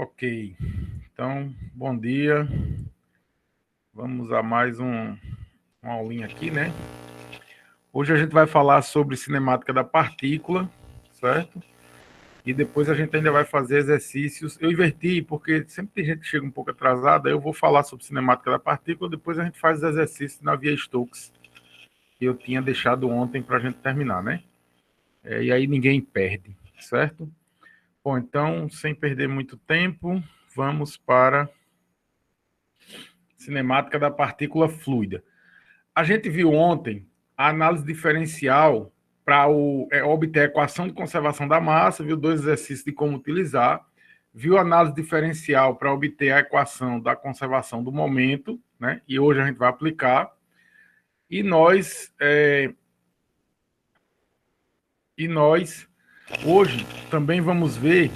Ok, então, bom dia. Vamos a mais uma aulinha aqui, né? Hoje a gente vai falar sobre cinemática da partícula, certo? E depois a gente ainda vai fazer exercícios. Eu inverti, porque sempre tem gente que chega um pouco atrasada, eu vou falar sobre cinemática da partícula, depois a gente faz os exercícios na via Stokes, que eu tinha deixado ontem para a gente terminar, né? E aí ninguém perde, certo? Bom, então, sem perder muito tempo, vamos para cinemática da partícula fluida. A gente viu ontem a análise diferencial para obter a equação de conservação da massa, viu dois exercícios de como utilizar, viu a análise diferencial para obter a equação da conservação do momento, né? E hoje a gente vai aplicar. E nós hoje também vamos ver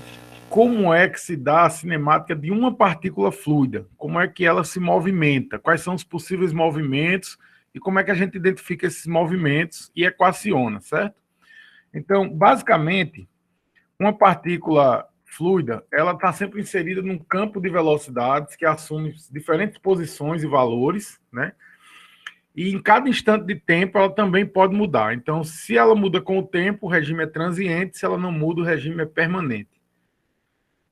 como é que se dá a cinemática de uma partícula fluida, como é que ela se movimenta, quais são os possíveis movimentos e como é que a gente identifica esses movimentos e equaciona, certo? Então, basicamente, uma partícula fluida, ela está sempre inserida num campo de velocidades que assume diferentes posições e valores, né? E em cada instante de tempo ela também pode mudar. Então, se ela muda com o tempo, o regime é transiente, se ela não muda, o regime é permanente.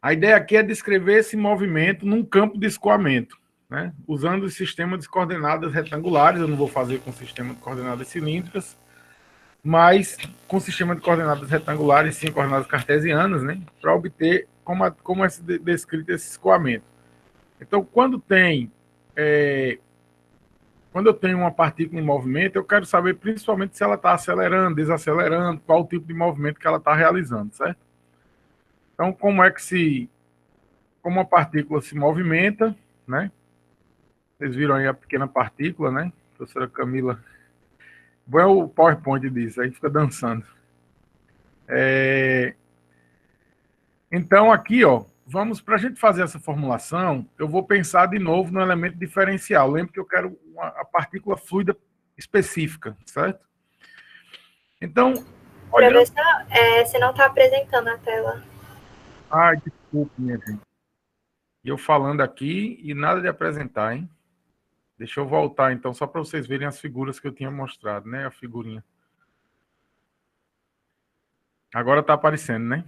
A ideia aqui é descrever esse movimento num campo de escoamento, né? Usando o sistema de coordenadas retangulares. Eu não vou fazer com o sistema de coordenadas cilíndricas, mas com o sistema de coordenadas retangulares, sim, coordenadas cartesianas, né? Para obter como é descrito esse escoamento. Então, quando eu tenho uma partícula em movimento, eu quero saber principalmente se ela está acelerando, desacelerando, qual o tipo de movimento que ela está realizando, certo? Então, como a partícula se movimenta, né? Vocês viram aí a pequena partícula, né? A professora Camila. Bom é o PowerPoint disso, aí fica dançando. Então, aqui, ó, para a gente fazer essa formulação, eu vou pensar de novo no elemento diferencial. Lembra que eu quero a partícula fluida específica, certo? Então, olha... Professor, você não está apresentando a tela. Ai, desculpe, minha gente. Eu falando aqui e nada de apresentar, hein? Deixa eu voltar, então, só para vocês verem as figuras que eu tinha mostrado, né? A figurinha. Agora está aparecendo, né?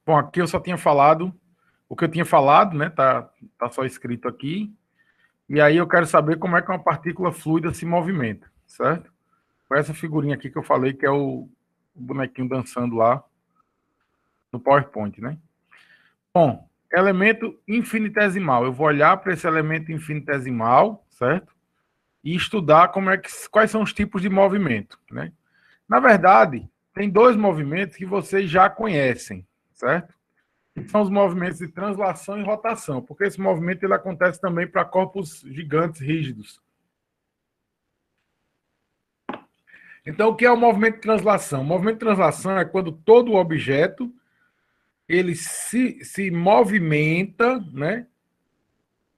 Bom, aqui eu só tinha falado o que eu tinha falado, né? Tá só escrito aqui. E aí eu quero saber como é que uma partícula fluida se movimenta, certo? Com essa figurinha aqui que eu falei, que é o bonequinho dançando lá no PowerPoint, né? Bom, elemento infinitesimal. Eu vou olhar para esse elemento infinitesimal, certo? E estudar quais são os tipos de movimento, né? Na verdade, tem dois movimentos que vocês já conhecem, certo? Que são os movimentos de translação e rotação, porque esse movimento ele acontece também para corpos gigantes rígidos. Então, o que é o movimento de translação? O movimento de translação é quando todo objeto ele se movimenta, né,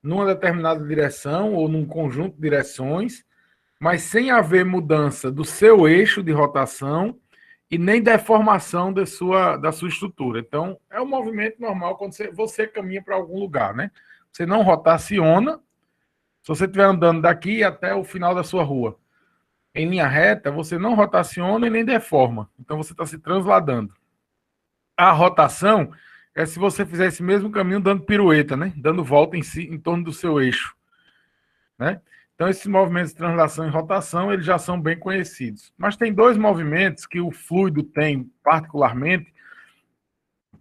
numa determinada direção ou num conjunto de direções, mas sem haver mudança do seu eixo de rotação e nem deformação da sua estrutura. Então, é um movimento normal quando você caminha para algum lugar, né? Você não rotaciona. Se você estiver andando daqui até o final da sua rua, em linha reta, você não rotaciona e nem deforma. Então, você está se transladando. A rotação é se você fizer esse mesmo caminho dando pirueta, né? Dando volta em torno do seu eixo, né? Então, esses movimentos de translação e rotação, eles já são bem conhecidos. Mas tem dois movimentos que o fluido tem particularmente,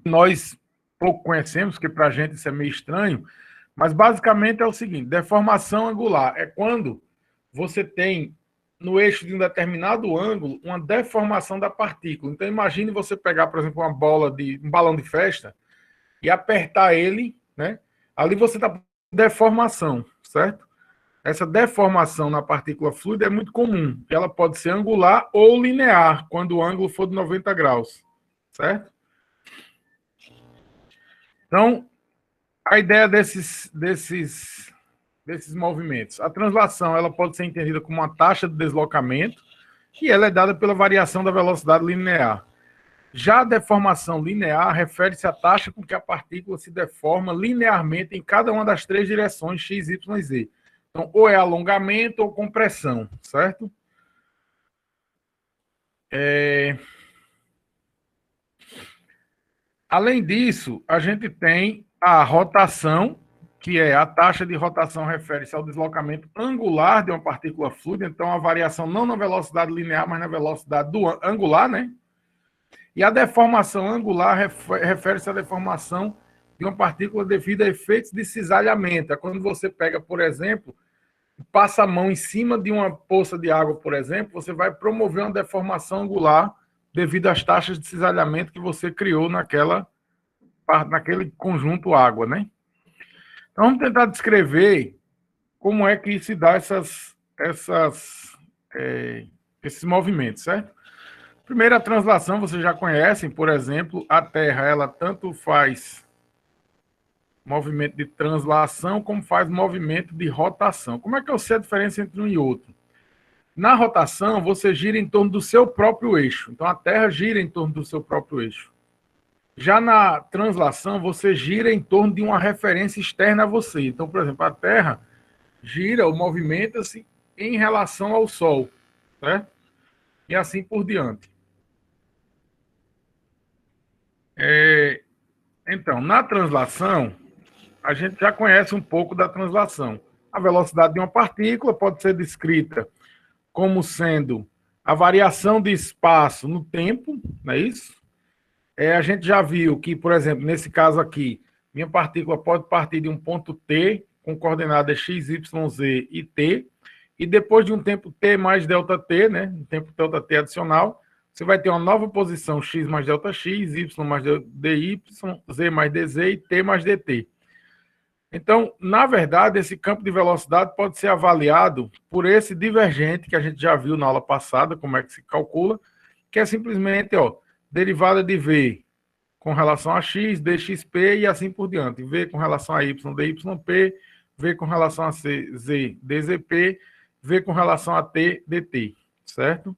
que nós pouco conhecemos, porque para a gente isso é meio estranho, mas basicamente é o seguinte: deformação angular é quando você tem no eixo de um determinado ângulo uma deformação da partícula. Então, imagine você pegar, por exemplo, um balão de festa e apertar ele, né? Ali você está com deformação, certo? Essa deformação na partícula fluida é muito comum. Ela pode ser angular ou linear, quando o ângulo for de 90 graus, certo? Então, a ideia desses movimentos. A translação ela pode ser entendida como uma taxa de deslocamento, que ela é dada pela variação da velocidade linear. Já a deformação linear refere-se à taxa com que a partícula se deforma linearmente em cada uma das três direções x, y e z. Então, ou é alongamento ou compressão, certo? Além disso, a gente tem a rotação, que é a taxa de rotação refere-se ao deslocamento angular de uma partícula fluida, então a variação não na velocidade linear, mas na velocidade angular, né? E a deformação angular refere-se à deformação de uma partícula devido a efeitos de cisalhamento. É quando você pega, por exemplo, passa a mão em cima de uma poça de água, por exemplo, você vai promover uma deformação angular devido às taxas de cisalhamento que você criou naquele conjunto água, né? Então, vamos tentar descrever como é que se dá esses movimentos, certo? Primeiro, a translação, vocês já conhecem, por exemplo, a Terra, ela tanto faz movimento de translação como faz movimento de rotação. Como é que eu sei a diferença entre um e outro? Na rotação, você gira em torno do seu próprio eixo. Então, a Terra gira em torno do seu próprio eixo. Já na translação, você gira em torno de uma referência externa a você. Então, por exemplo, a Terra gira ou movimenta-se em relação ao Sol, certo? E assim por diante. Então, na translação, a gente já conhece um pouco da translação. A velocidade de uma partícula pode ser descrita como sendo a variação de espaço no tempo, não é isso? A gente já viu que, por exemplo, nesse caso aqui, minha partícula pode partir de um ponto T, com coordenadas x, y, z e t, e depois de um tempo t mais ΔT, né, um tempo ΔT adicional, você vai ter uma nova posição x mais Δx, y mais dy, z mais dz e t mais dt. Então, na verdade, esse campo de velocidade pode ser avaliado por esse divergente que a gente já viu na aula passada, como é que se calcula, que é simplesmente, derivada de v com relação a x, dxp e assim por diante. V com relação a y, dyp, v com relação a c, z, dzp, v com relação a t, dt, certo?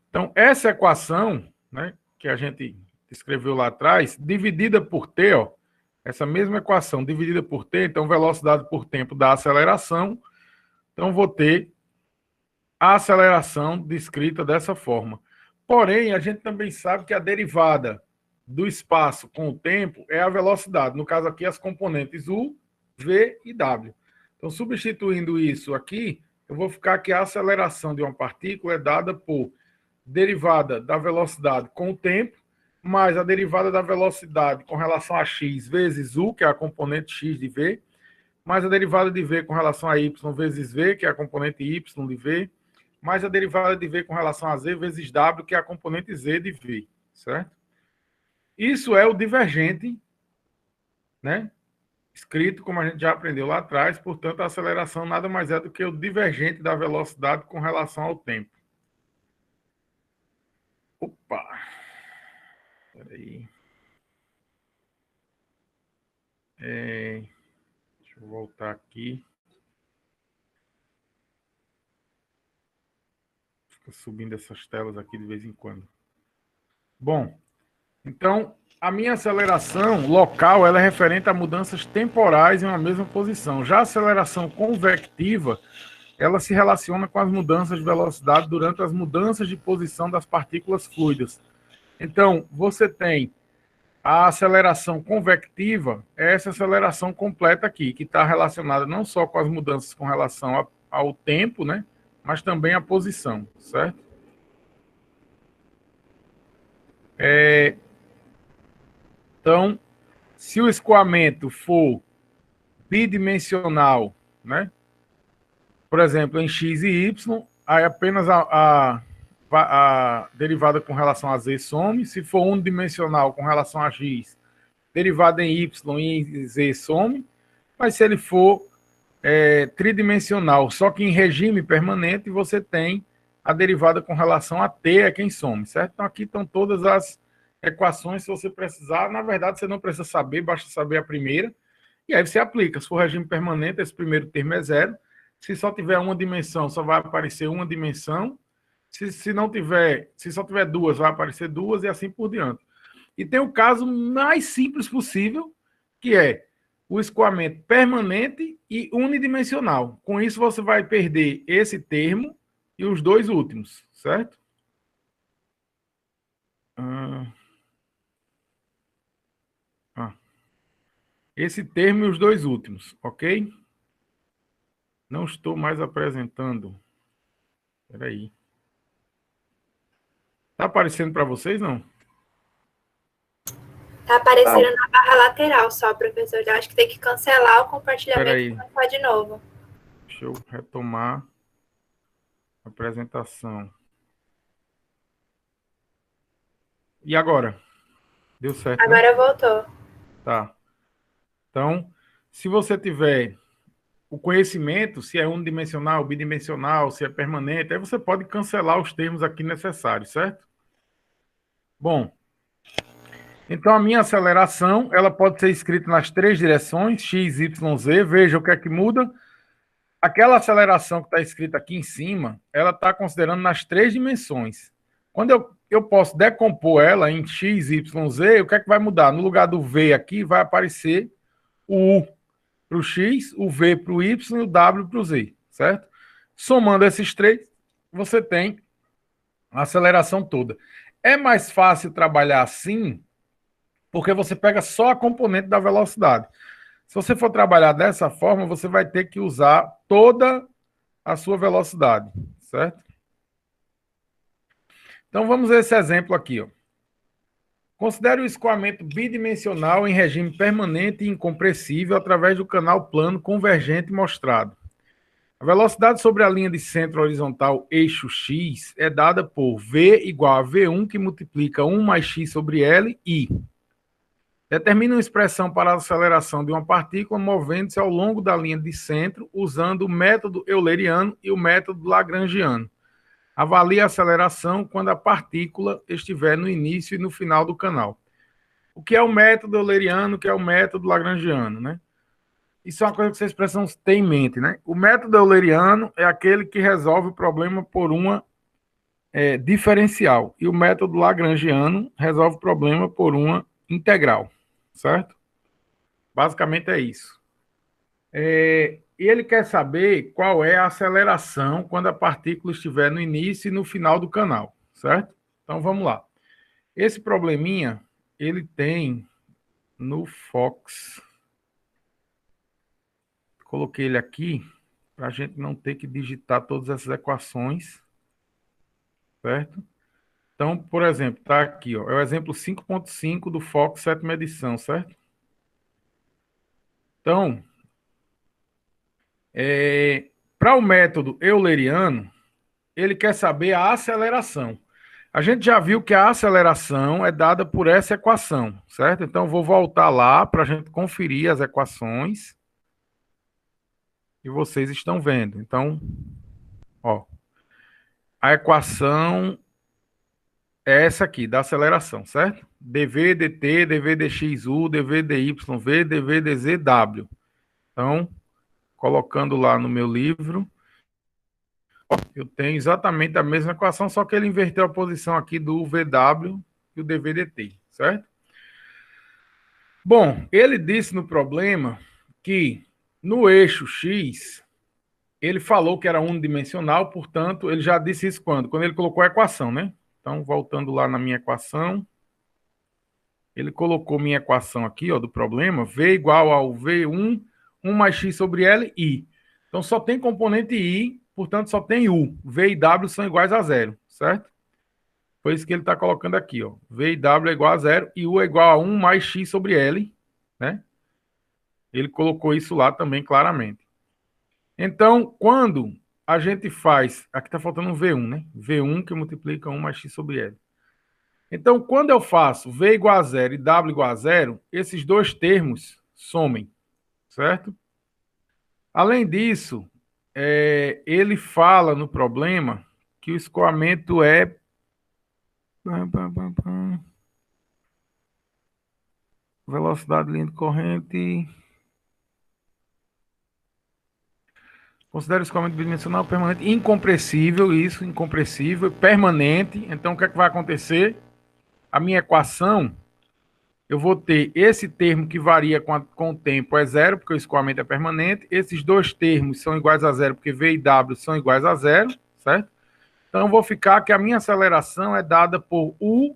Então, essa equação, né, que a gente escreveu lá atrás, dividida por t, essa mesma equação dividida por t, então velocidade por tempo da aceleração, então vou ter a aceleração descrita dessa forma. Porém, a gente também sabe que a derivada do espaço com o tempo é a velocidade. No caso aqui, as componentes U, V e W. Então, substituindo isso aqui, eu vou ficar que a aceleração de uma partícula é dada por derivada da velocidade com o tempo, mais a derivada da velocidade com relação a x vezes U, que é a componente x de V, mais a derivada de V com relação a y vezes V, que é a componente y de V, mais a derivada de V com relação a Z vezes W, que é a componente Z de V, certo? Isso é o divergente, né? Escrito, como a gente já aprendeu lá atrás, portanto, a aceleração nada mais é do que o divergente da velocidade com relação ao tempo. Opa! Espera aí. Deixa eu voltar aqui. Fica subindo essas telas aqui de vez em quando. Bom, então, a minha aceleração local ela é referente a mudanças temporais em uma mesma posição. Já a aceleração convectiva, ela se relaciona com as mudanças de velocidade durante as mudanças de posição das partículas fluidas. Então, você tem a aceleração convectiva, é essa aceleração completa aqui, que está relacionada não só com as mudanças com relação ao tempo, né, mas também à posição, certo? Então, se o escoamento for bidimensional, né, por exemplo, em x e y, aí apenas a derivada com relação a z some. Se for unidimensional com relação a x, derivada em y e em z some. Mas se ele for tridimensional, só que em regime permanente, você tem a derivada com relação a t, é quem some, certo? Então aqui estão todas as equações, se você precisar. Na verdade, você não precisa saber, basta saber a primeira. E aí você aplica. Se for regime permanente, esse primeiro termo é zero. Se só tiver uma dimensão, só vai aparecer uma dimensão. Se não tiver, se só tiver duas, vai aparecer duas e assim por diante. E tem o caso mais simples possível, que é o escoamento permanente e unidimensional. Com isso, você vai perder esse termo e os dois últimos, certo? Esse termo e os dois últimos, ok? Não estou mais apresentando. Espera aí. Está aparecendo para vocês, não? Tá aparecendo na barra lateral só, professor. Eu acho que tem que cancelar o compartilhamento e começar de novo. Deixa eu retomar a apresentação. E agora? Deu certo, né? Agora voltou. Tá. Então, se você tiver o conhecimento, se é unidimensional, bidimensional, se é permanente, aí você pode cancelar os termos aqui necessários, certo? Bom, então a minha aceleração, ela pode ser escrita nas três direções, x, y, z. Veja o que é que muda. Aquela aceleração que está escrita aqui em cima, ela está considerando nas três dimensões. Quando eu posso decompor ela em x, y, z, o que é que vai mudar? No lugar do v aqui, vai aparecer o u para o x, o v para o y e o w para o z, certo? Somando esses três, você tem a aceleração toda. É mais fácil trabalhar assim, porque você pega só a componente da velocidade. Se você for trabalhar dessa forma, você vai ter que usar toda a sua velocidade, certo? Então vamos ver esse exemplo aqui, ó. Considere o escoamento bidimensional em regime permanente e incompressível através do canal plano convergente mostrado. A velocidade sobre a linha de centro horizontal eixo x é dada por v igual a v1 que multiplica 1 mais x sobre L e determina uma expressão para a aceleração de uma partícula movendo-se ao longo da linha de centro usando o método euleriano e o método lagrangiano. Avalie a aceleração quando a partícula estiver no início e no final do canal. O que é o método euleriano, o que é o método lagrangiano, né? Isso é uma coisa que vocês precisam ter em mente, né? O método euleriano é aquele que resolve o problema por uma diferencial. E o método lagrangiano resolve o problema por uma integral, certo? Basicamente é isso. E ele quer saber qual é a aceleração quando a partícula estiver no início e no final do canal, certo? Então vamos lá. Esse probleminha, ele tem no Fox. Coloquei ele aqui para a gente não ter que digitar todas essas equações, certo? Então, por exemplo, tá aqui, ó, é o exemplo 5.5 do Fox sétima edição, certo? Então, para o método euleriano, ele quer saber a aceleração. A gente já viu que a aceleração é dada por essa equação, certo? Então, vou voltar lá para a gente conferir as equações que vocês estão vendo. Então, ó, a equação é essa aqui, da aceleração, certo? dv dt, dv dxu, dv dyv, dv dzw. Então, colocando lá no meu livro, eu tenho exatamente a mesma equação, só que ele inverteu a posição aqui do VW e o dv dt, certo? Bom, ele disse no problema que no eixo X, ele falou que era unidimensional, portanto, ele já disse isso quando? Quando ele colocou a equação, né? Então, voltando lá na minha equação, ele colocou minha equação aqui, ó, do problema, V igual ao V1, 1 mais x sobre L, I. Então, só tem componente I, portanto, só tem U. V e W são iguais a zero, certo? Foi isso que ele está colocando aqui, ó. V e W é igual a zero e U é igual a 1 mais x sobre L, né? Ele colocou isso lá também claramente. Então, quando a gente faz... Aqui está faltando um V1, né? V1 que multiplica 1 mais x sobre L. Então, quando eu faço V igual a zero e W igual a zero, esses dois termos somem, certo? Além disso, ele fala no problema que o escoamento é... Velocidade de linha de corrente... Considera o escoamento bidimensional permanente incompressível, isso, incompressível, permanente. Então, o que é que vai acontecer? A minha equação, eu vou ter esse termo que varia com o tempo é zero, porque o escoamento é permanente. Esses dois termos são iguais a zero, porque V e W são iguais a zero, certo? Então, eu vou ficar que a minha aceleração é dada por U,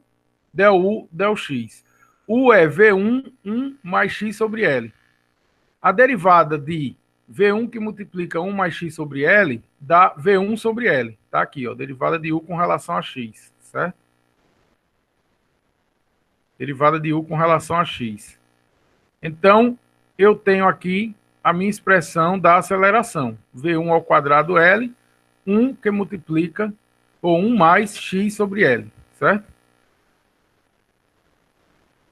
del X. U é V1, 1 mais X sobre L. A derivada de V1 que multiplica 1 mais X sobre L dá V1 sobre L. Tá aqui, ó, derivada de U com relação a X, certo? Derivada de U com relação a X. Então, eu tenho aqui a minha expressão da aceleração. V1 ao quadrado L, 1 que multiplica, ou 1 mais X sobre L, certo?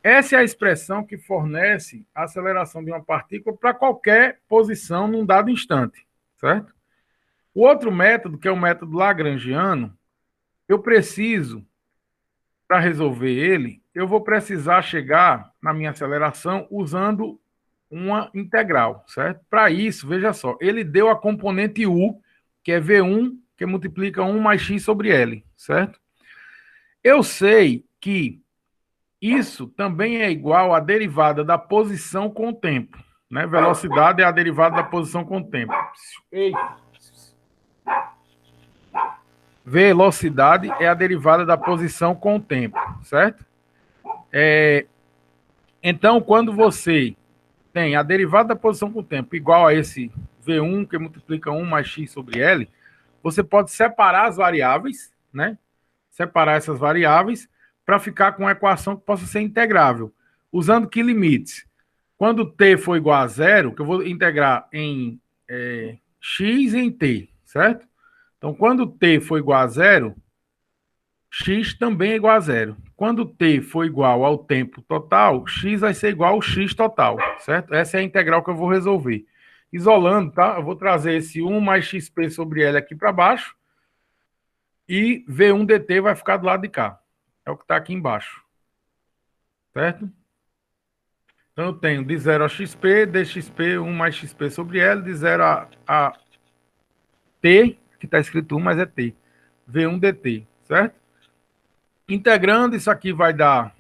Essa é a expressão que fornece a aceleração de uma partícula para qualquer posição num dado instante, certo? O outro método, que é o método lagrangiano, eu preciso, para resolver ele, eu vou precisar chegar na minha aceleração usando uma integral, certo? Para isso, veja só, ele deu a componente U, que é V1, que multiplica 1 mais X sobre L, certo? Eu sei que isso também é igual à derivada da posição com o tempo, né? Velocidade é a derivada da posição com o tempo. Velocidade é a derivada da posição com o tempo, certo? Então, quando você tem a derivada da posição com o tempo igual a esse V1, que multiplica 1 mais X sobre L, você pode separar as variáveis, né? Separar essas variáveis para ficar com uma equação que possa ser integrável. Usando que limites? Quando t for igual a zero, que eu vou integrar em x e em t, certo? Então, quando t for igual a zero, x também é igual a zero. Quando t for igual ao tempo total, x vai ser igual ao x total, certo? Essa é a integral que eu vou resolver. Isolando, tá? Eu vou trazer esse 1 mais xp sobre L aqui para baixo e V1 dt vai ficar do lado de cá. É o que está aqui embaixo. Certo? Então, eu tenho de 0 a xp, dxp, 1 mais xp sobre L, de 0 a t, que está escrito 1, mas é t. V1 dt, certo? Integrando, isso aqui vai dar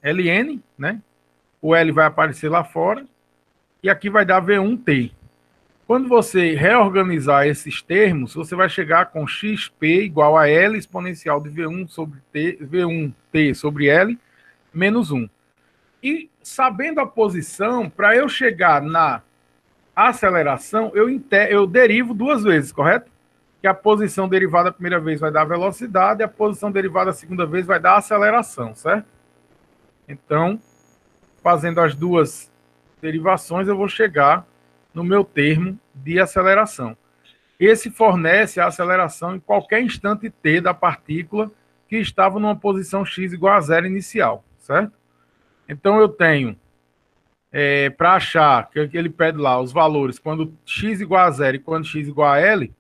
ln, né? O L vai aparecer lá fora. E aqui vai dar V1t. Quando você reorganizar esses termos, você vai chegar com xp igual a L exponencial de V1 sobre t, V1t sobre L, menos 1. E sabendo a posição, para eu chegar na aceleração, eu derivo duas vezes, correto? Que a posição derivada a primeira vez vai dar a velocidade, e a posição derivada a segunda vez vai dar a aceleração, certo? Então, fazendo as duas derivações, eu vou chegar no meu termo de aceleração. Esse fornece a aceleração em qualquer instante t da partícula que estava numa posição x igual a zero inicial, certo? Então, eu tenho, para achar, que ele pede lá os valores, quando x igual a zero e quando x igual a L,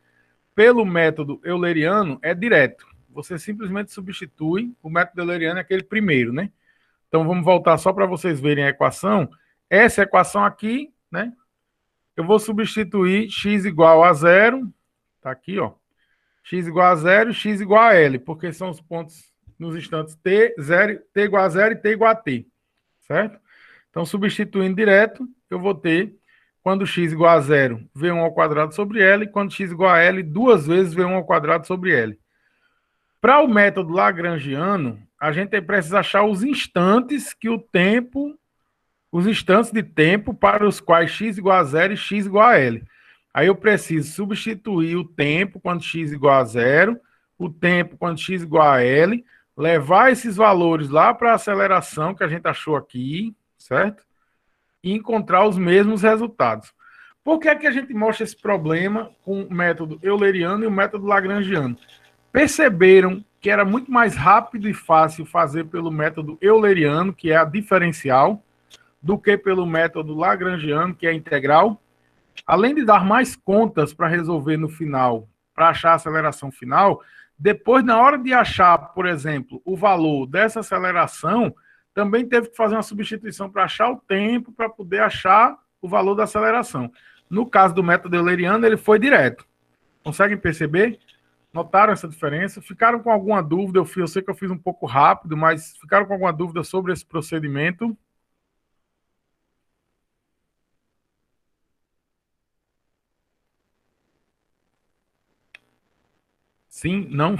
pelo método euleriano, é direto. Você simplesmente substitui, o método euleriano é aquele primeiro, né? Então, vamos voltar só para vocês verem a equação. Essa equação aqui, né? Eu vou substituir x igual a zero, tá aqui, ó. X igual a zero e x igual a L, porque são os pontos nos instantes t, zero, t igual a zero e t igual a t, certo? Então, substituindo direto, eu vou ter, quando x igual a zero, V1 ao quadrado sobre L, e quando x igual a L, duas vezes V1 ao quadrado sobre L. Para o método lagrangiano, a gente precisa achar os instantes que o tempo, os instantes de tempo para os quais x igual a zero e x igual a L. Aí eu preciso substituir o tempo quando x igual a zero, o tempo quando x igual a L, levar esses valores lá para a aceleração que a gente achou aqui, certo? E encontrar os mesmos resultados. Por que é que a gente mostra esse problema com o método euleriano e o método lagrangiano? Perceberam que era muito mais rápido e fácil fazer pelo método euleriano, que é a diferencial, do que pelo método lagrangiano, que é a integral. Além de dar mais contas para resolver no final, para achar a aceleração final, depois, na hora de achar, por exemplo, o valor dessa aceleração, também teve que fazer uma substituição para achar o tempo, para poder achar o valor da aceleração. No caso do método euleriano, ele foi direto. Conseguem perceber? Notaram essa diferença? Ficaram com alguma dúvida? Eu sei que eu fiz um pouco rápido, mas ficaram com alguma dúvida sobre esse procedimento? Sim? Não?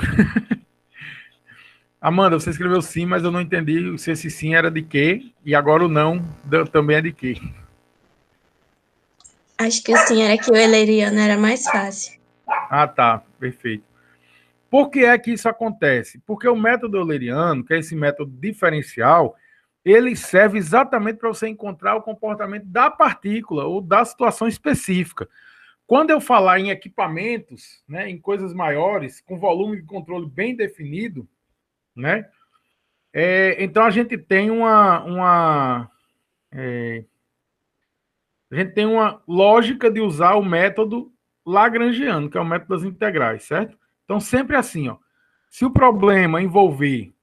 Amanda, você escreveu sim, mas eu não entendi se esse sim era de quê, e agora o não também é de quê. Acho que o sim era que o euleriano era mais fácil. Ah, tá. Perfeito. Por que é que isso acontece? Porque o método euleriano, que é esse método diferencial, ele serve exatamente para você encontrar o comportamento da partícula ou da situação específica. Quando eu falar em equipamentos, né, em coisas maiores, com volume de controle bem definido, né, então a gente tem a gente tem uma lógica de usar o método lagrangiano, que é o método das integrais, certo? Então, sempre assim, ó, se o problema envolver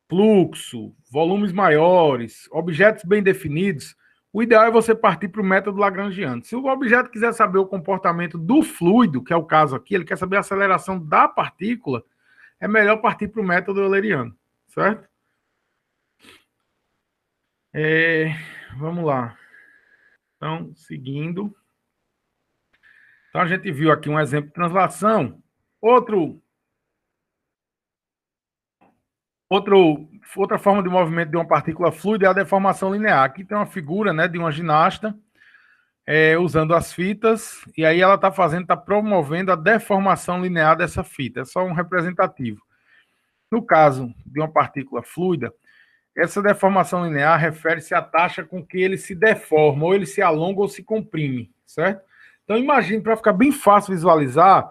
fluxo, volumes maiores, objetos bem definidos, o ideal é você partir para o método lagrangiano. Se o objeto quiser saber o comportamento do fluido, que é o caso aqui, ele quer saber a aceleração da partícula, é melhor partir para o método euleriano, certo? Vamos lá. Então, seguindo. Então, a gente viu aqui um exemplo de translação. Outra forma de movimento de uma partícula fluida é a deformação linear. Aqui tem uma figura, né, de uma ginasta usando as fitas, e aí ela está promovendo a deformação linear dessa fita. É só um representativo. No caso de uma partícula fluida, essa deformação linear refere-se à taxa com que ele se deforma, ou ele se alonga ou se comprime, certo? Então, imagine, para ficar bem fácil visualizar,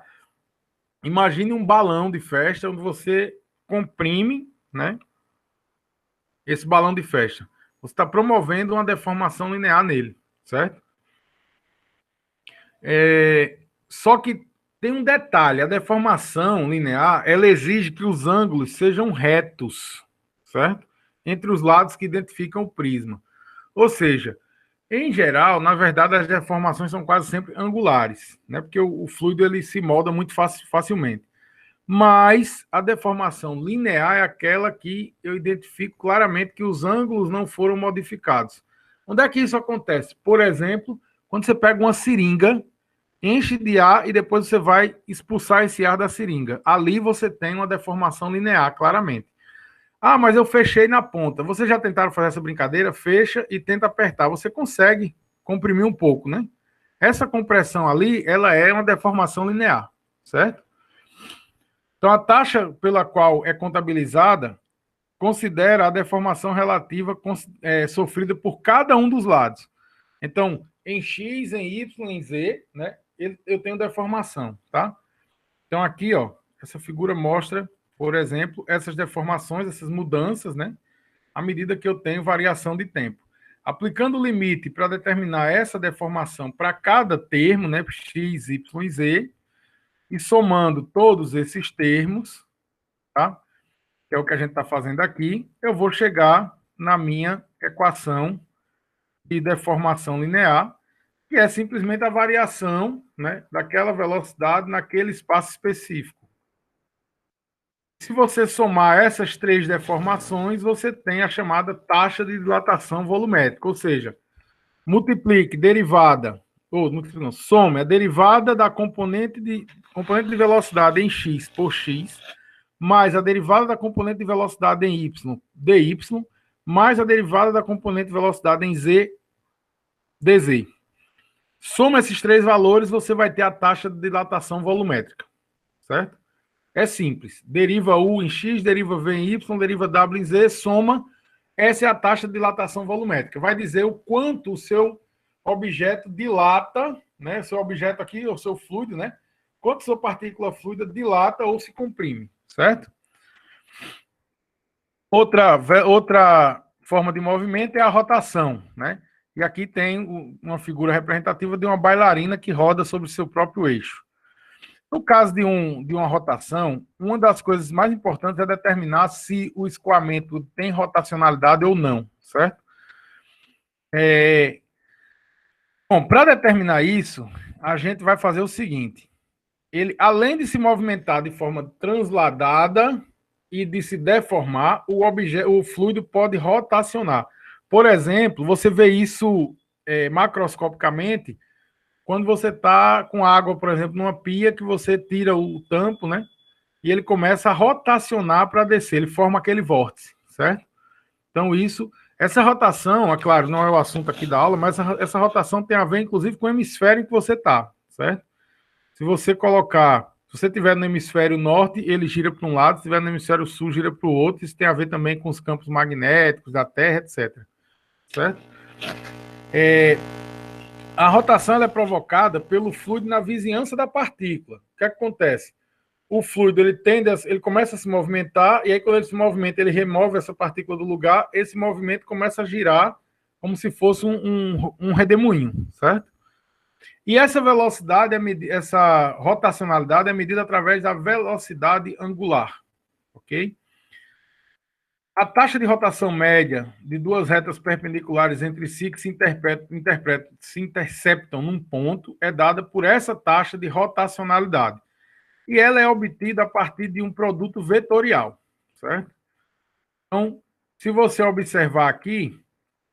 imagine um balão de festa onde você comprime, né, esse balão de festa. Você está promovendo uma deformação linear nele, certo? Só que tem um detalhe, a deformação linear, ela exige que os ângulos sejam retos, certo? Entre os lados que identificam o prisma. Ou seja, em geral, na verdade, as deformações são quase sempre angulares, né? Porque o fluido ele se molda muito facilmente. Mas a deformação linear é aquela que eu identifico claramente que os ângulos não foram modificados. Onde é que isso acontece? Por exemplo, quando você pega uma seringa, enche de ar e depois você vai expulsar esse ar da seringa. Ali você tem uma deformação linear, claramente. Ah, mas eu fechei na ponta. Vocês já tentaram fazer essa brincadeira? Fecha e tenta apertar. Você consegue comprimir um pouco, né? Essa compressão ali, ela é uma deformação linear, certo? Então, a taxa pela qual é contabilizada considera a deformação relativa sofrida por cada um dos lados. Então, em X, em Y, em Z, né, eu tenho deformação, tá? Então, aqui, ó, essa figura mostra, por exemplo, essas deformações, essas mudanças, né, à medida que eu tenho variação de tempo. Aplicando o limite para determinar essa deformação para cada termo, né, X, Y e Z, e somando todos esses termos, tá? Que é o que a gente está fazendo aqui, eu vou chegar na minha equação de deformação linear, que é simplesmente a variação, né, daquela velocidade naquele espaço específico. Se você somar essas três deformações, você tem a chamada taxa de dilatação volumétrica, ou seja, multiplique derivada, ou não, some a derivada da componente de velocidade em x por x, mais a derivada da componente de velocidade em y, dy, mais a derivada da componente de velocidade em z, dz. Soma esses três valores, você vai ter a taxa de dilatação volumétrica, certo? É simples. Deriva U em X, deriva V em Y, deriva W em Z, soma. Essa é a taxa de dilatação volumétrica. Vai dizer o quanto o seu objeto dilata, né? Seu objeto aqui, o seu fluido, né? Quanto sua partícula fluida dilata ou se comprime, certo? Outra forma de movimento é a rotação, né? E aqui tem uma figura representativa de uma bailarina que roda sobre o seu próprio eixo. No caso de uma rotação, uma das coisas mais importantes é determinar se o escoamento tem rotacionalidade ou não, certo? Bom, para determinar isso, a gente vai fazer o seguinte. Ele, além de se movimentar de forma transladada e de se deformar, o fluido pode rotacionar. Por exemplo, você vê isso macroscopicamente quando você está com água, por exemplo, numa pia que você tira o tampo, né? E ele começa a rotacionar para descer, ele forma aquele vórtice, certo? Então, essa rotação, é claro, não é o assunto aqui da aula, mas essa rotação tem a ver, inclusive, com o hemisfério em que você está, certo? Se você estiver no hemisfério norte, ele gira para um lado, se estiver no hemisfério sul, gira para o outro. Isso tem a ver também com os campos magnéticos da Terra, etc. Certo? A rotação é provocada pelo fluido na vizinhança da partícula. O que acontece? O fluido ele começa a se movimentar, e aí quando ele se movimenta, ele remove essa partícula do lugar, esse movimento começa a girar como se fosse um redemoinho, certo? E essa velocidade, essa rotacionalidade é medida através da velocidade angular, ok? A taxa de rotação média de duas retas perpendiculares entre si que se interceptam num ponto é dada por essa taxa de rotacionalidade. E ela é obtida a partir de um produto vetorial, certo? Então, se você observar aqui,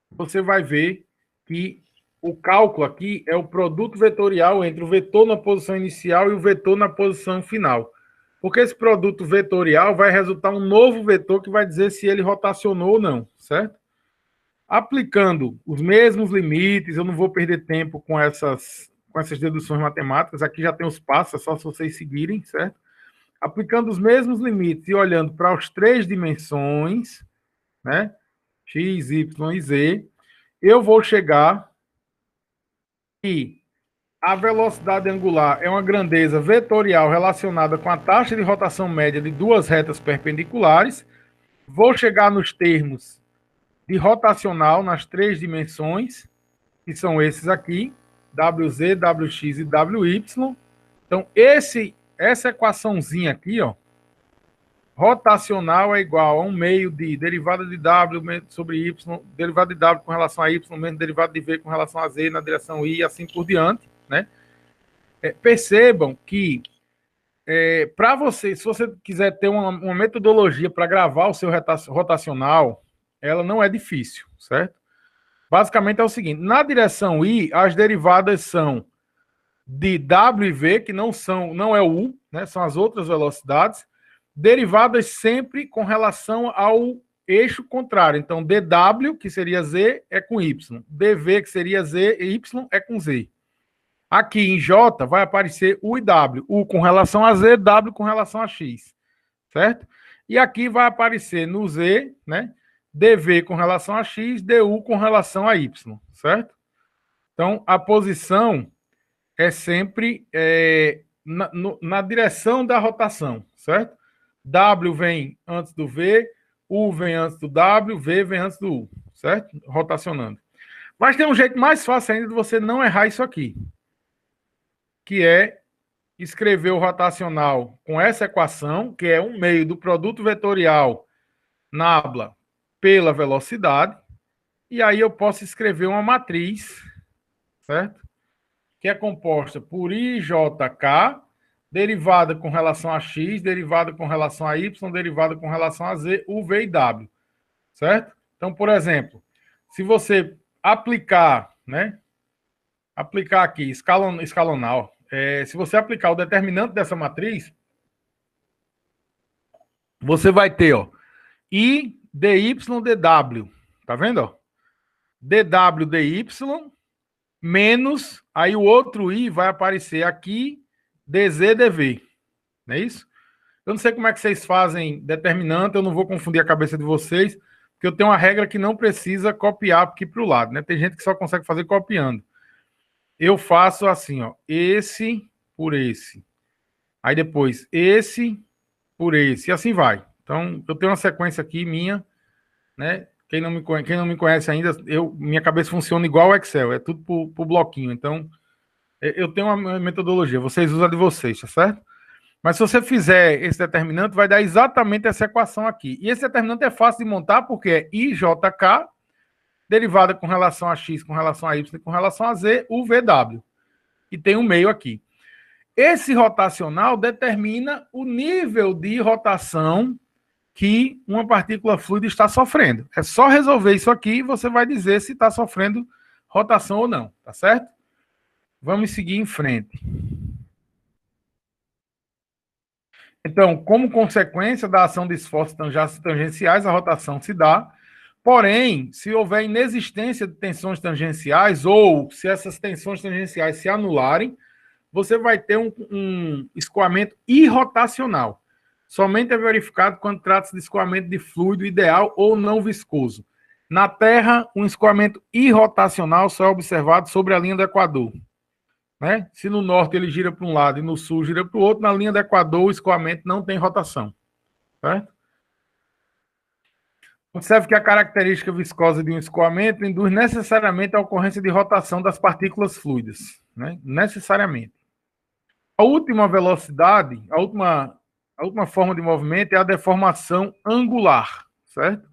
você vai ver que o cálculo aqui é o produto vetorial entre o vetor na posição inicial e o vetor na posição final. Porque esse produto vetorial vai resultar um novo vetor que vai dizer se ele rotacionou ou não, certo? Aplicando os mesmos limites, eu não vou perder tempo com essas deduções matemáticas, aqui já tem os passos, é só se vocês seguirem, certo? Aplicando os mesmos limites e olhando para as três dimensões, né? X, Y e Z, eu vou chegar que a velocidade angular é uma grandeza vetorial relacionada com a taxa de rotação média de duas retas perpendiculares. Vou chegar nos termos de rotacional nas três dimensões, que são esses aqui, WZ, WX e WY. Então, essa equaçãozinha aqui, ó, rotacional é igual a 1 meio de derivada de W sobre Y, derivada de W com relação a Y, menos derivada de V com relação a Z na direção I, e assim por diante, né? Percebam que, para você, se você quiser ter uma metodologia para gravar o seu rotacional, ela não é difícil, certo? Basicamente é o seguinte, na direção I, as derivadas são de W e V, que não é o U, né? São as outras velocidades, derivadas sempre com relação ao eixo contrário. Então, dW, que seria Z, é com Y. dV, que seria Z, e Y é com Z. Aqui em J vai aparecer U e W. U com relação a Z, W com relação a X. Certo? E aqui vai aparecer no Z, né? dV com relação a X, dU com relação a Y. Certo? Então, a posição é sempre na direção da rotação. Certo? W vem antes do V, U vem antes do W, V vem antes do U, certo? Rotacionando. Mas tem um jeito mais fácil ainda de você não errar isso aqui, que é escrever o rotacional com essa equação, que é 1 meio do produto vetorial nabla pela velocidade, e aí eu posso escrever uma matriz, certo? Que é composta por IJK, derivada com relação a X, derivada com relação a Y, derivada com relação a Z, U, V e W. Certo? Então, por exemplo, se você aplicar, né? Aplicar aqui, escalonal. Se você aplicar o determinante dessa matriz, você vai ter, ó, I, DY, DW. Tá vendo, ó? DW, DY, menos, aí o outro I vai aparecer aqui, DZ, DV. Não é isso? Eu não sei como é que vocês fazem determinante, eu não vou confundir a cabeça de vocês, porque eu tenho uma regra que não precisa copiar aqui para o lado, né? Tem gente que só consegue fazer copiando. Eu faço assim, ó, esse por esse. Aí depois esse por esse, e assim vai. Então, eu tenho uma sequência aqui minha, né? Quem não me conhece ainda, minha cabeça funciona igual ao Excel, é tudo por bloquinho. Então, eu tenho uma metodologia, vocês usam a de vocês, tá certo? Mas se você fizer esse determinante, vai dar exatamente essa equação aqui. E esse determinante é fácil de montar porque é IJK derivada com relação a x, com relação a y e com relação a z, o VW. E tem um meio aqui. Esse rotacional determina o nível de rotação que uma partícula fluida está sofrendo. É só resolver isso aqui e você vai dizer se está sofrendo rotação ou não, tá certo? Vamos seguir em frente. Então, como consequência da ação de esforços tangenciais, a rotação se dá. Porém, se houver inexistência de tensões tangenciais ou se essas tensões tangenciais se anularem, você vai ter um escoamento irrotacional. Somente é verificado quando trata-se de escoamento de fluido ideal ou não viscoso. Na Terra, um escoamento irrotacional só é observado sobre a linha do Equador. Né? Se no norte ele gira para um lado e no sul gira para o outro, na linha do Equador o escoamento não tem rotação. Certo? Observe que a característica viscosa de um escoamento induz necessariamente a ocorrência de rotação das partículas fluidas. Né? Necessariamente. A última velocidade, a última forma de movimento é a deformação angular. Certo?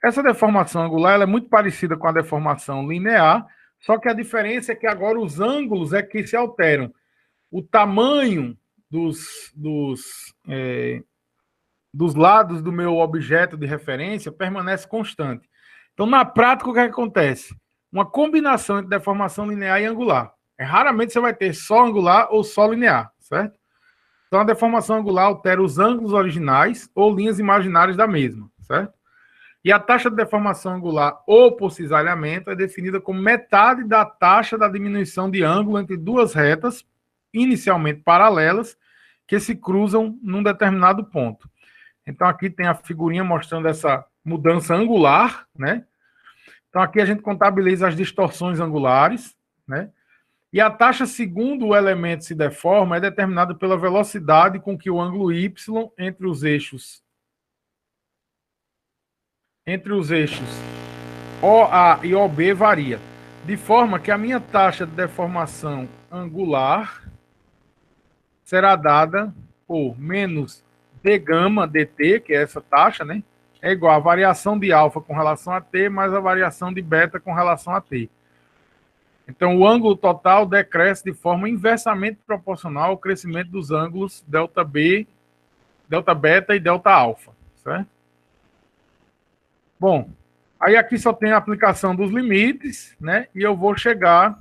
Essa deformação angular ela é muito parecida com a deformação linear, só que a diferença é que agora os ângulos é que se alteram. O tamanho dos lados do meu objeto de referência permanece constante. Então, na prática, o que acontece? Uma combinação entre deformação linear e angular. Raramente você vai ter só angular ou só linear, certo? Então, a deformação angular altera os ângulos originais ou linhas imaginárias da mesma, certo? E a taxa de deformação angular ou por cisalhamento é definida como metade da taxa da diminuição de ângulo entre duas retas, inicialmente paralelas, que se cruzam num determinado ponto. Então, aqui tem a figurinha mostrando essa mudança angular, né? Então, aqui a gente contabiliza as distorções angulares, né? E a taxa segundo o elemento se deforma é determinada pela velocidade com que o ângulo y entre os eixos OA e OB varia, de forma que a minha taxa de deformação angular será dada por menos d gama dt, que é essa taxa, né? É igual a variação de alfa com relação a t mais a variação de beta com relação a t. Então, o ângulo total decresce de forma inversamente proporcional ao crescimento dos ângulos delta beta e delta alfa, certo? Bom, aí aqui só tem a aplicação dos limites, né? E eu vou chegar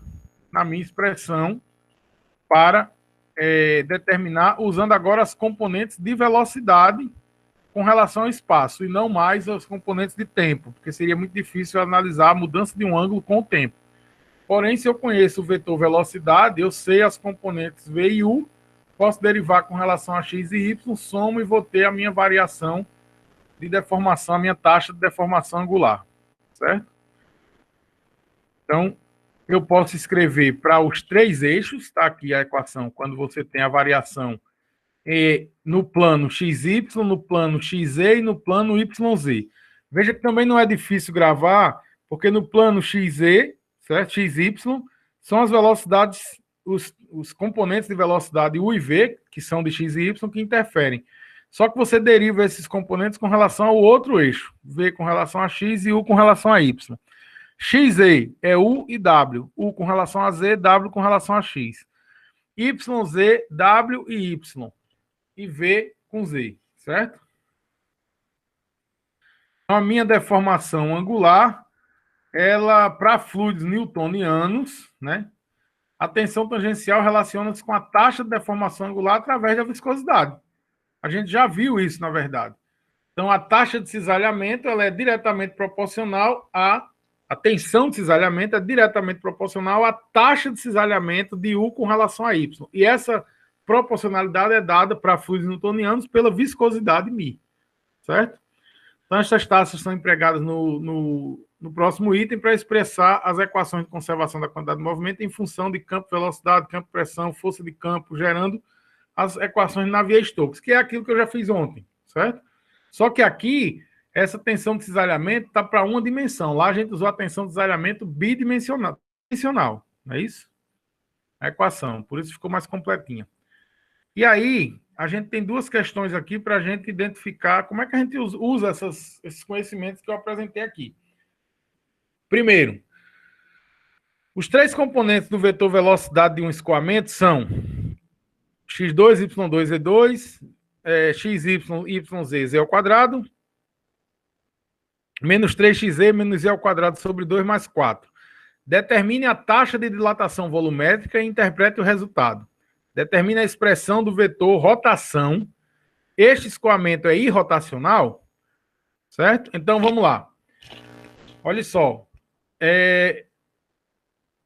na minha expressão para determinar, usando agora as componentes de velocidade com relação ao espaço, e não mais as componentes de tempo, porque seria muito difícil analisar a mudança de um ângulo com o tempo. Porém, se eu conheço o vetor velocidade, eu sei as componentes V e U, posso derivar com relação a x e y, somo e vou ter a minha variação de deformação, a minha taxa de deformação angular, certo? Então, eu posso escrever para os três eixos, está aqui a equação, quando você tem a variação no plano XY, no plano XZ e no plano YZ. Veja que também não é difícil gravar, porque no plano XZ, certo? XY, são as velocidades, os componentes de velocidade U e V, que são de X e Y, que interferem. Só que você deriva esses componentes com relação ao outro eixo. V com relação a X e U com relação a Y. XZ é U e W. U com relação a Z, W com relação a X. YZ, W e Y. E V com Z, certo? Então, a minha deformação angular, ela, para fluidos newtonianos, né? A tensão tangencial relaciona-se com a taxa de deformação angular através da viscosidade. A gente já viu isso, na verdade. Então, a taxa de cisalhamento ela é diretamente proporcional a tensão de cisalhamento é diretamente proporcional à taxa de cisalhamento de U com relação a Y. E essa proporcionalidade é dada para fluidos newtonianos pela viscosidade μ. Certo? Então, essas taxas são empregadas no próximo item para expressar as equações de conservação da quantidade de movimento em função de campo, velocidade, campo, pressão, força de campo, gerando as equações de Navier-Stokes, que é aquilo que eu já fiz ontem, certo? Só que aqui, essa tensão de cisalhamento está para uma dimensão. Lá a gente usou a tensão de cisalhamento bidimensional, não é isso? A equação, por isso ficou mais completinha. E aí, a gente tem duas questões aqui para a gente identificar como é que a gente usa esses conhecimentos que eu apresentei aqui. Primeiro, os três componentes do vetor velocidade de um escoamento são x2, y2, z2, xy, yz, z ao quadrado, menos 3xe menos z ao quadrado sobre 2 mais 4. Determine a taxa de dilatação volumétrica e interprete o resultado. Determine a expressão do vetor rotação. Este escoamento é irrotacional? Certo? Então, vamos lá. Olha só.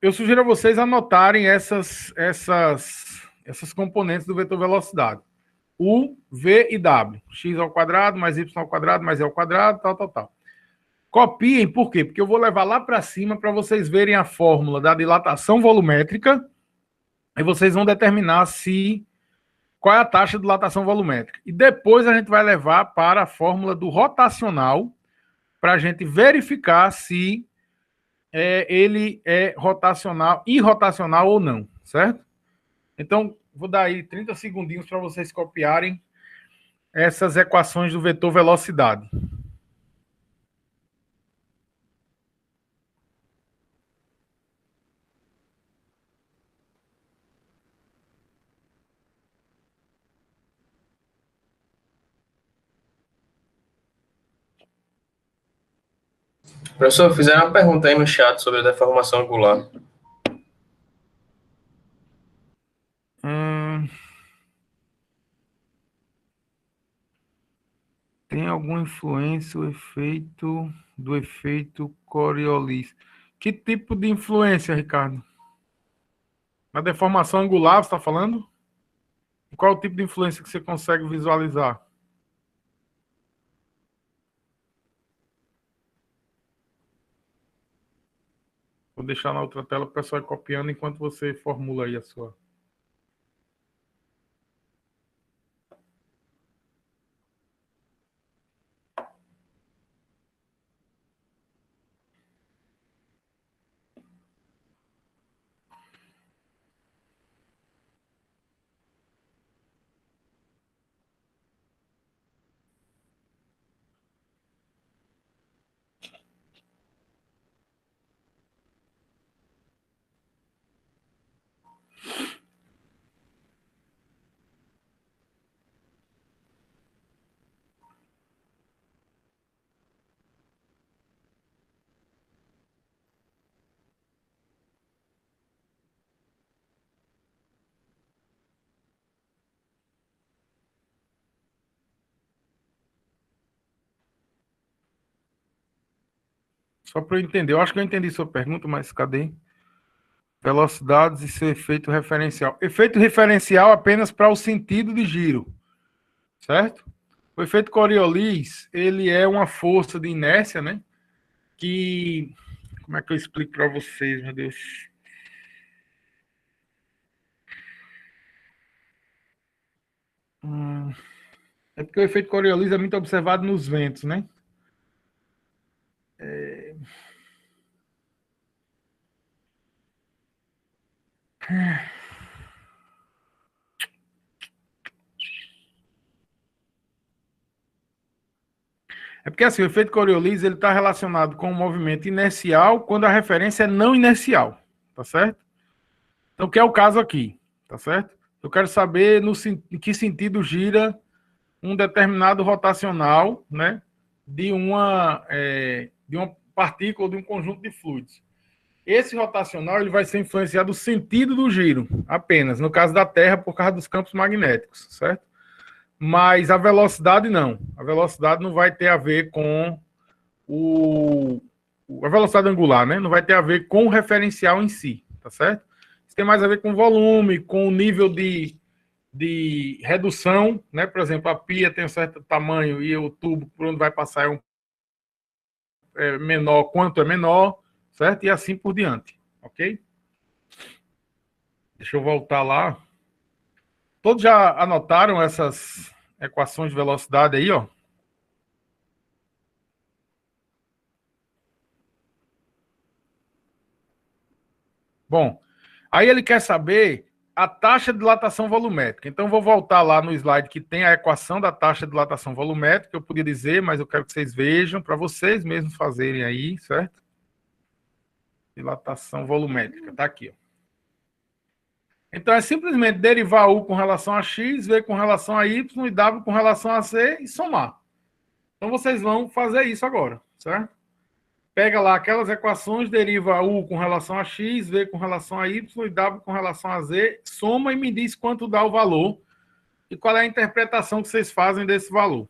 Eu sugiro a vocês anotarem essas componentes do vetor velocidade. U, V e W. X ao quadrado, mais Y ao quadrado, mais E ao quadrado, tal. Copiem, por quê? Porque eu vou levar lá para cima para vocês verem a fórmula da dilatação volumétrica e vocês vão determinar qual é a taxa de dilatação volumétrica. E depois a gente vai levar para a fórmula do rotacional para a gente verificar se ele é irrotacional ou não, certo? Então, vou dar aí 30 segundinhos para vocês copiarem essas equações do vetor velocidade. Professor, fizeram uma pergunta aí no chat sobre a deformação angular. Tem alguma influência do efeito Coriolis? Que tipo de influência, Ricardo? Na deformação angular, você está falando? Qual o tipo de influência que você consegue visualizar? Vou deixar na outra tela para o pessoal ir copiando enquanto você formula aí a sua. Só para eu entender. Eu acho que eu entendi sua pergunta, mas cadê? Velocidades e seu efeito referencial. Efeito referencial apenas para o sentido de giro, certo? O efeito Coriolis, ele é uma força de inércia, né? Que... Como é que eu explico para vocês, meu Deus? É porque o efeito Coriolis é muito observado nos ventos, né? É porque assim, o efeito Coriolis ele está relacionado com o movimento inercial quando a referência é não inercial, tá certo? Então, que é o caso aqui, tá certo? Eu quero saber em que sentido gira um determinado rotacional, né, de uma partícula, de um conjunto de fluidos. Esse rotacional ele vai ser influenciado do sentido do giro, apenas, no caso da Terra, por causa dos campos magnéticos, certo? Mas a velocidade não. A velocidade não vai ter a ver com a velocidade angular, né? Não vai ter a ver com o referencial em si, tá certo? Isso tem mais a ver com volume, com o nível de redução, né? Por exemplo, a pia tem um certo tamanho e o tubo por onde vai passar é menor, quanto é menor, certo? E assim por diante, ok? Deixa eu voltar lá. Todos já anotaram essas equações de velocidade aí, ó? Bom, aí ele quer saber a taxa de dilatação volumétrica. Então, vou voltar lá no slide que tem a equação da taxa de dilatação volumétrica. Eu podia dizer, mas eu quero que vocês vejam, para vocês mesmos fazerem aí, certo? Dilatação volumétrica, está aqui. Ó. Então, é simplesmente derivar U com relação a X, V com relação a Y e W com relação a C e somar. Então, vocês vão fazer isso agora, certo? Pega lá aquelas equações, deriva U com relação a X, V com relação a Y e W com relação a Z, soma e me diz quanto dá o valor e qual é a interpretação que vocês fazem desse valor.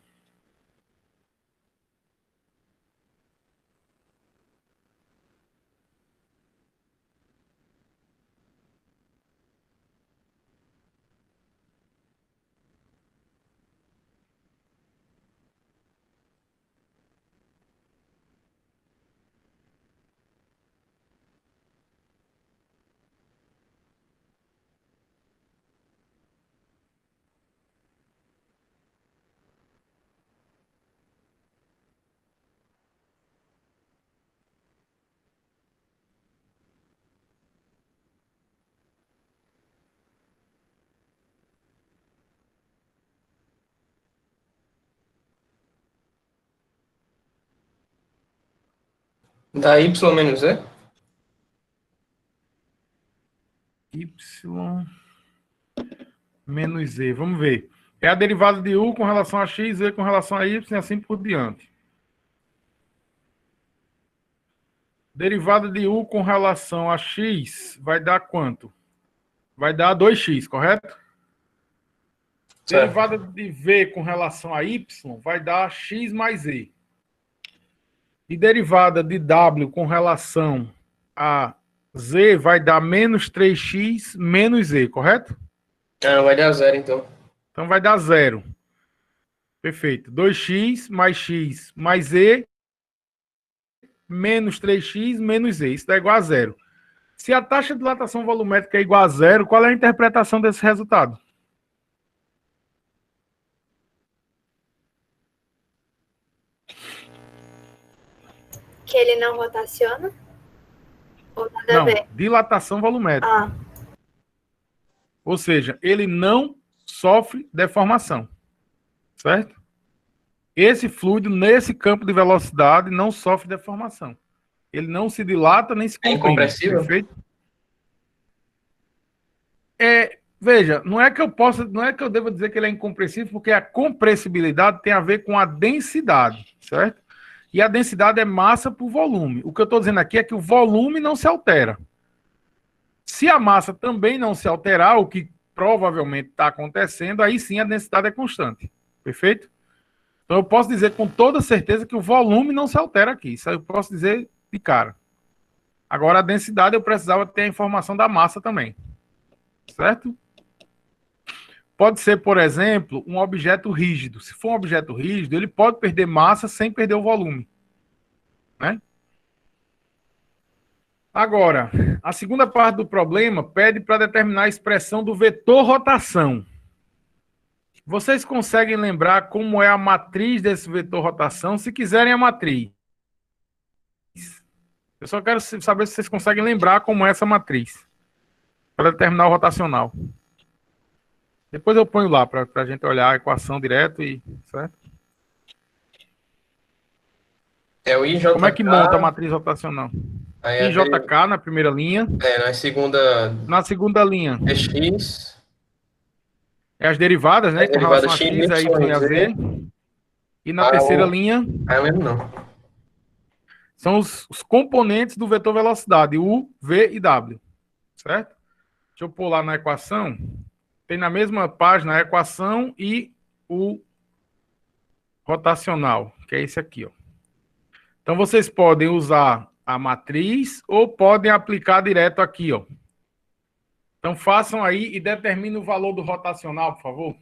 Dá Y menos E? Y menos Z. Vamos ver. É a derivada de U com relação a X, V com relação a Y e assim por diante. Derivada de U com relação a X vai dar quanto? Vai dar 2x, correto? Certo. Derivada de V com relação a Y vai dar x mais E. E derivada de W com relação a Z vai dar menos 3x menos E, correto? Ah, vai dar 0, então. Então vai dar 0. Perfeito. 2x mais E menos 3x menos E. Isso dá igual a 0. Se a taxa de dilatação volumétrica é igual a 0, qual é a interpretação desse resultado? Que ele não rotaciona? Ou nada a Não, ver? dilatação volumétrica. Ah, Ou seja, ele não sofre deformação. Certo? Esse fluido, nesse campo de velocidade, não sofre deformação. Ele não se dilata nem se É comprime. incompressível? Perfeito? Veja, não é que eu deva dizer que ele é incompressível, porque a compressibilidade tem a ver com a densidade, certo? E a densidade é massa por volume. O que eu estou dizendo aqui é que o volume não se altera. Se a massa também não se alterar, o que provavelmente está acontecendo, aí sim a densidade é constante. Perfeito? Então eu posso dizer com toda certeza que o volume não se altera aqui. Isso eu posso dizer de cara. Agora a densidade eu precisava ter a informação da massa também. Certo? Pode ser, por exemplo, um objeto rígido. Se for um objeto rígido, ele pode perder massa sem perder o volume. Né? Agora, a segunda parte do problema pede para determinar a expressão do vetor rotação. Vocês conseguem lembrar como é a matriz desse vetor rotação? Se quiserem a matriz. Eu só quero saber se vocês conseguem lembrar como é essa matriz. Para determinar o rotacional. Depois eu ponho lá para a gente olhar a equação direto e. Certo? É o IJK. Como é que monta a matriz rotacional? Aí IJK na primeira linha. na segunda. Na segunda linha. É X. É as derivadas, né? É Com relação a derivada X, a Y e a Z. E na terceira linha. Ah, eu lembro não. São os componentes do vetor velocidade, U, V e W. Certo? Deixa eu pular na equação. Tem na mesma página a equação e o rotacional, que é esse aqui, ó. Então, vocês podem usar a matriz ou podem aplicar direto aqui, ó. Então, façam aí e determinem o valor do rotacional, por favor.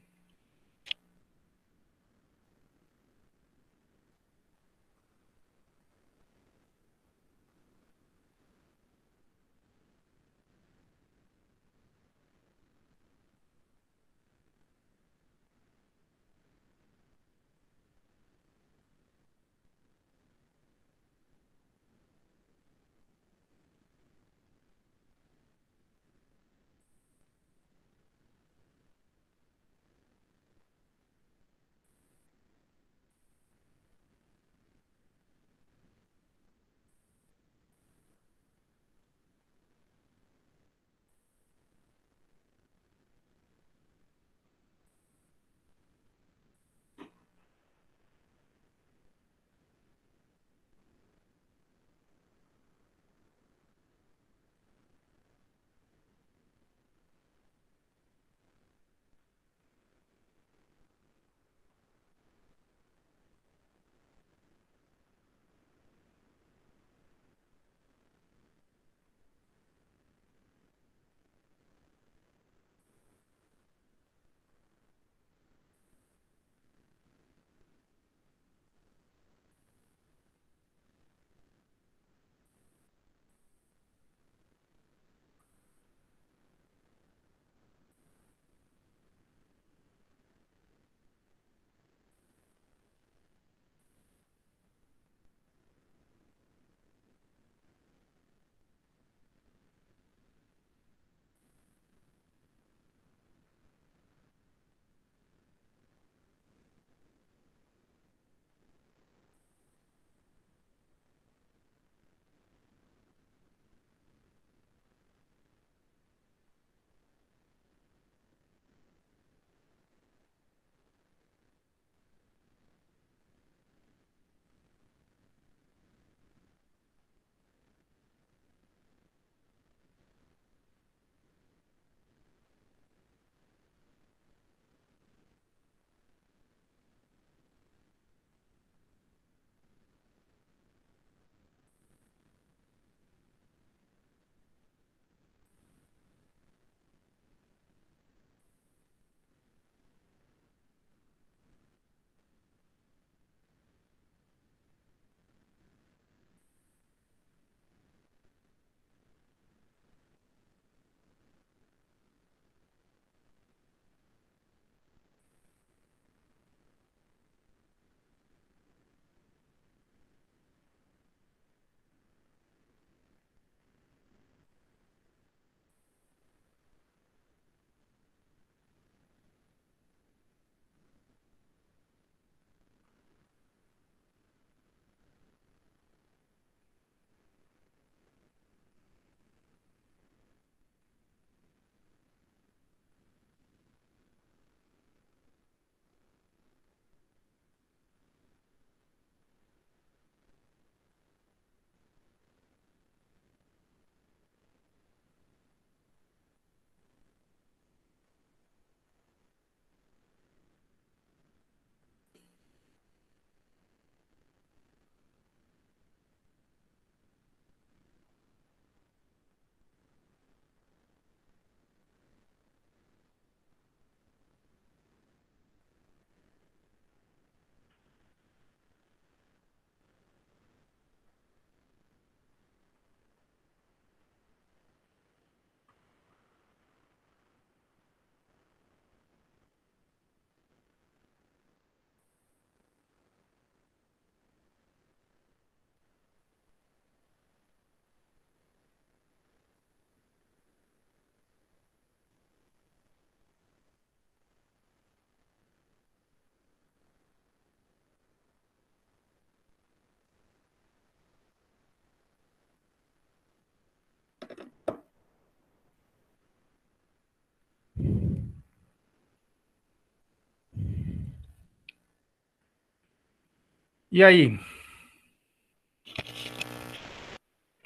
E aí?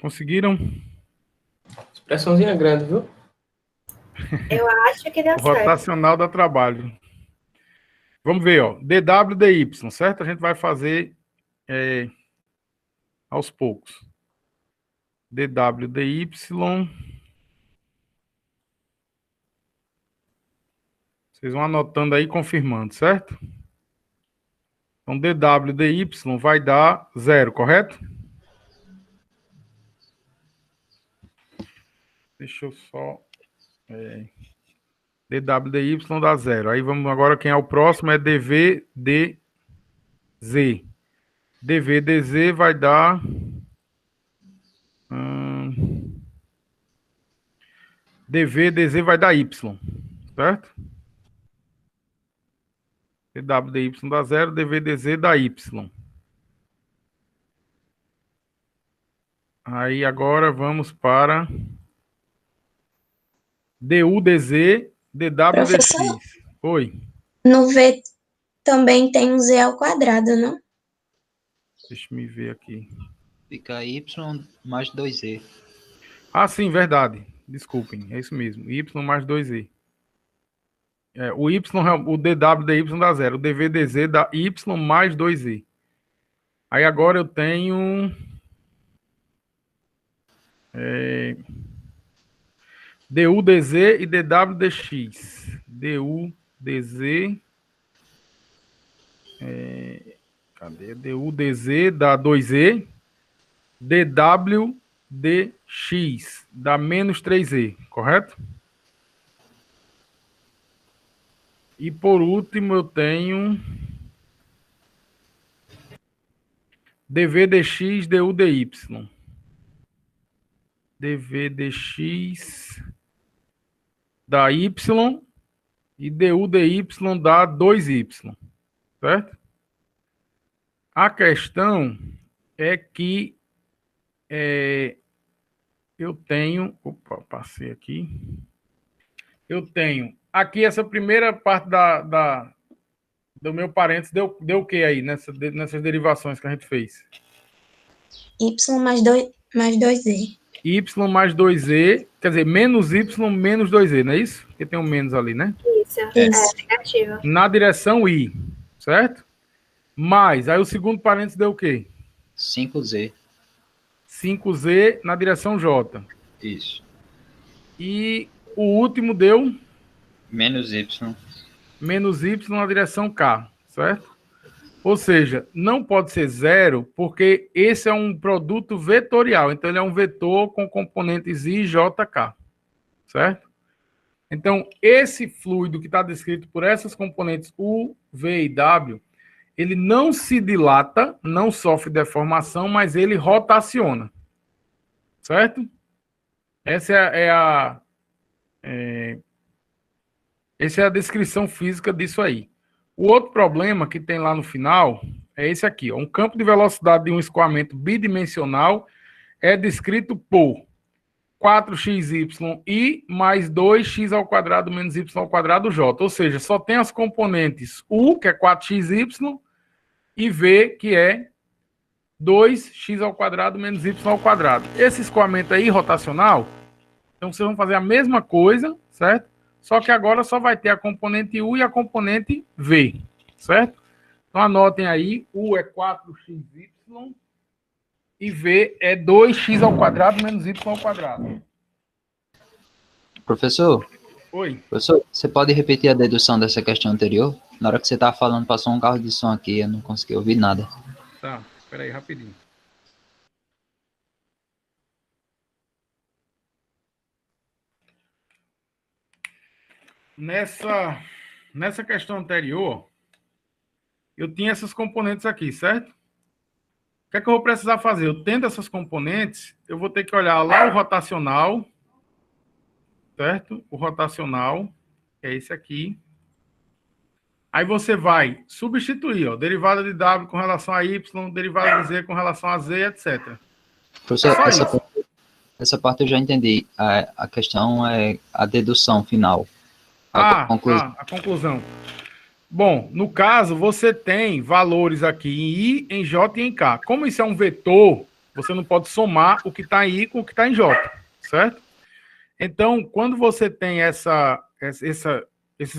Conseguiram? Expressãozinha grande, viu? Eu acho que deu O certo. rotacional dá trabalho. Vamos ver, ó. DW, DY, certo? A gente vai fazer aos poucos. DW, DY. Vocês vão anotando aí, confirmando, certo? Então, DW, DY vai dar 0, correto? Deixa eu só... DW, DY dá 0. Aí vamos agora, quem é o próximo é DV, DZ. DV, DZ vai dar... DV, DZ vai dar Y, certo? DW, DY dá 0, DV, DZ dá Y. Aí agora vamos para DU, DZ, DW, Professor? DX. Oi, No V também tem um Z ao quadrado, não? deixa eu me ver aqui. Fica Y mais 2Z. Ah, sim, verdade. Desculpem, é isso mesmo. Y mais 2Z. O Y, o DW, DY dá 0. O DV, DZ dá Y mais 2Z. Aí agora eu tenho... DU, DZ e DW, DX. DU, DZ... Cadê? DU, DZ dá 2Z. DW, DX dá menos 3Z, correto? E por último eu tenho DV, DX, DU, DY. DV, DX dá Y e DU, DY dá 2Y, certo? A questão é que eu tenho... Opa, passei aqui. Eu tenho... Aqui, essa primeira parte do meu parênteses deu o que aí, nessas derivações que a gente fez? Y mais 2Z. Y mais 2Z, quer dizer, menos Y menos 2Z, não é isso? Porque tem um menos ali, né? Isso, negativo. Na direção I, certo? Mais, aí o segundo parênteses deu o quê? 5Z. 5Z na direção J. Isso. E o último deu Menos Y. menos Y na direção K, certo? Ou seja, não pode ser 0, porque esse é um produto vetorial. Então, ele é um vetor com componentes I, J, K, certo? Então, esse fluido que está descrito por essas componentes U, V e W, ele não se dilata, não sofre deformação, mas ele rotaciona, certo? Essa essa é a descrição física disso aí. O outro problema que tem lá no final é esse aqui, ó. Um campo de velocidade de um escoamento bidimensional é descrito por 4xy mais 2x ao quadrado menos y ao quadrado j. Ou seja, só tem as componentes U, que é 4xy, e V, que é 2x ao quadrado menos y ao quadrado. Esse escoamento aí rotacional, então vocês vão fazer a mesma coisa, certo? Só que agora só vai ter a componente U e a componente V, certo? Então anotem aí, U é 4xy e V é 2x ao quadrado menos y ao quadrado. Professor, Oi. professor, você pode repetir a dedução dessa questão anterior? Na hora que você estava falando, passou um carro de som aqui, eu não consegui ouvir nada. Tá, espera aí, rapidinho. Nessa questão anterior, eu tinha essas componentes aqui, certo? O que é que eu vou precisar fazer? Eu tendo essas componentes, eu vou ter que olhar lá o rotacional, certo? O rotacional, que é esse aqui. Aí você vai substituir, ó, derivada de W com relação a Y, derivada de Z com relação a Z, etc. Professor, Só essa parte eu já entendi. A questão é a dedução final. A conclusão. A conclusão. Bom, no caso, você tem valores aqui em I, em J e em K. Como isso é um vetor, você não pode somar o que está em I com o que está em J, certo? Então, quando você tem esses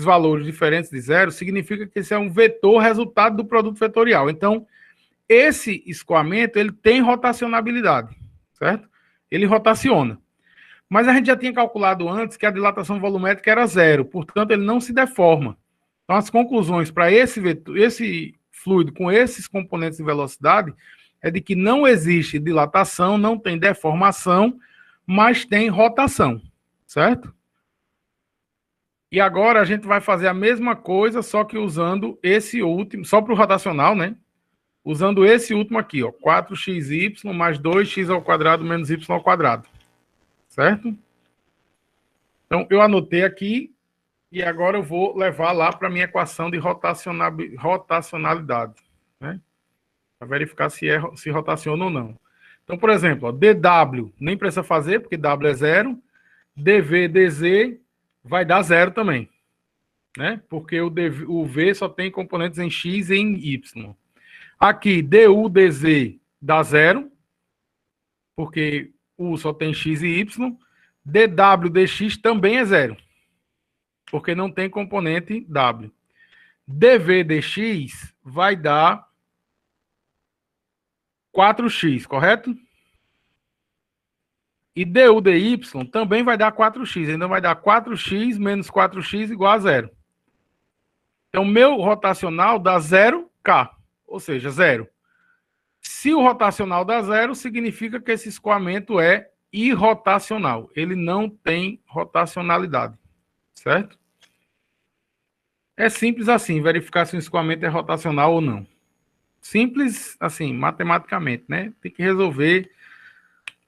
valores diferentes de zero, significa que esse é um vetor resultado do produto vetorial. Então, esse escoamento, ele tem rotacionabilidade, certo? Ele rotaciona. Mas a gente já tinha calculado antes que a dilatação volumétrica era zero, portanto, ele não se deforma. Então, as conclusões para esse fluido com esses componentes de velocidade é de que não existe dilatação, não tem deformação, mas tem rotação, certo? E agora a gente vai fazer a mesma coisa, só que usando esse último, só para o rotacional, né? Usando esse último aqui, ó, 4xy mais 2x ao quadrado menos y ao quadrado. Certo? Então, eu anotei aqui e agora eu vou levar lá para a minha equação de rotacionalidade, né? Para verificar se rotaciona ou não. Então, por exemplo, ó, dW nem precisa fazer, porque W é zero. dV, dZ vai dar zero também, né? Porque o V só tem componentes em X e em Y. Aqui, du, dz dá zero, porque U só tem X e Y. dW, dx também é zero, porque não tem componente W. dV, dx vai dar 4x, correto? E du, dy também vai dar 4x. Então, vai dar 4x menos 4x igual a zero. Então, meu rotacional dá 0K, ou seja, zero. Se o rotacional dá zero, significa que esse escoamento é irrotacional. Ele não tem rotacionalidade, certo? É simples assim, verificar se o escoamento é rotacional ou não. Simples assim, matematicamente, né? Tem que resolver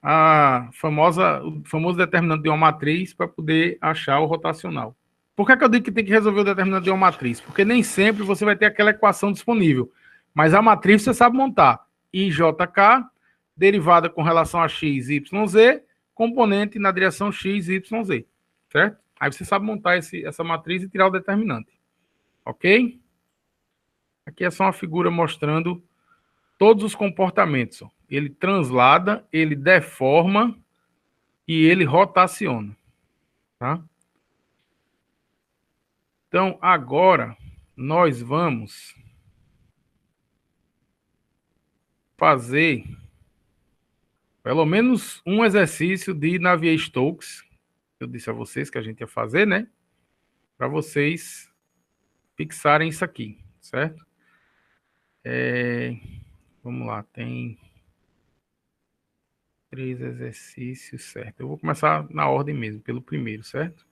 o famoso determinante de uma matriz para poder achar o rotacional. Por que eu digo que tem que resolver o determinante de uma matriz? Porque nem sempre você vai ter aquela equação disponível. Mas a matriz você sabe montar. IJK, derivada com relação a x, y, z, componente na direção x, y, z. Certo? Aí você sabe montar essa matriz e tirar o determinante. Ok? Aqui é só uma figura mostrando todos os comportamentos. Ó. Ele translada, ele deforma e ele rotaciona. Tá? Então, agora, nós vamos fazer pelo menos um exercício de Navier-Stokes. Eu disse a vocês que a gente ia fazer, né? Para vocês fixarem isso aqui, certo? Vamos lá, tem 3 exercícios, certo? Eu vou começar na ordem mesmo, pelo primeiro, certo?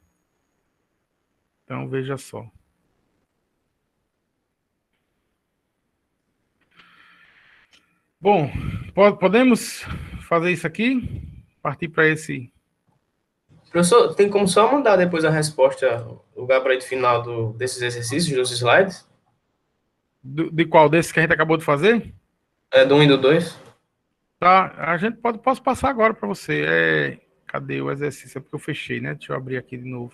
Então, veja só. Bom, podemos fazer isso aqui? Partir para esse... Professor, tem como só mandar depois a resposta, o gabarito final desses exercícios, dos slides? De qual desses que a gente acabou de fazer? Do 1 e do 2? Tá, a gente posso passar agora para você. Cadê o exercício? É porque eu fechei, né? Deixa eu abrir aqui de novo.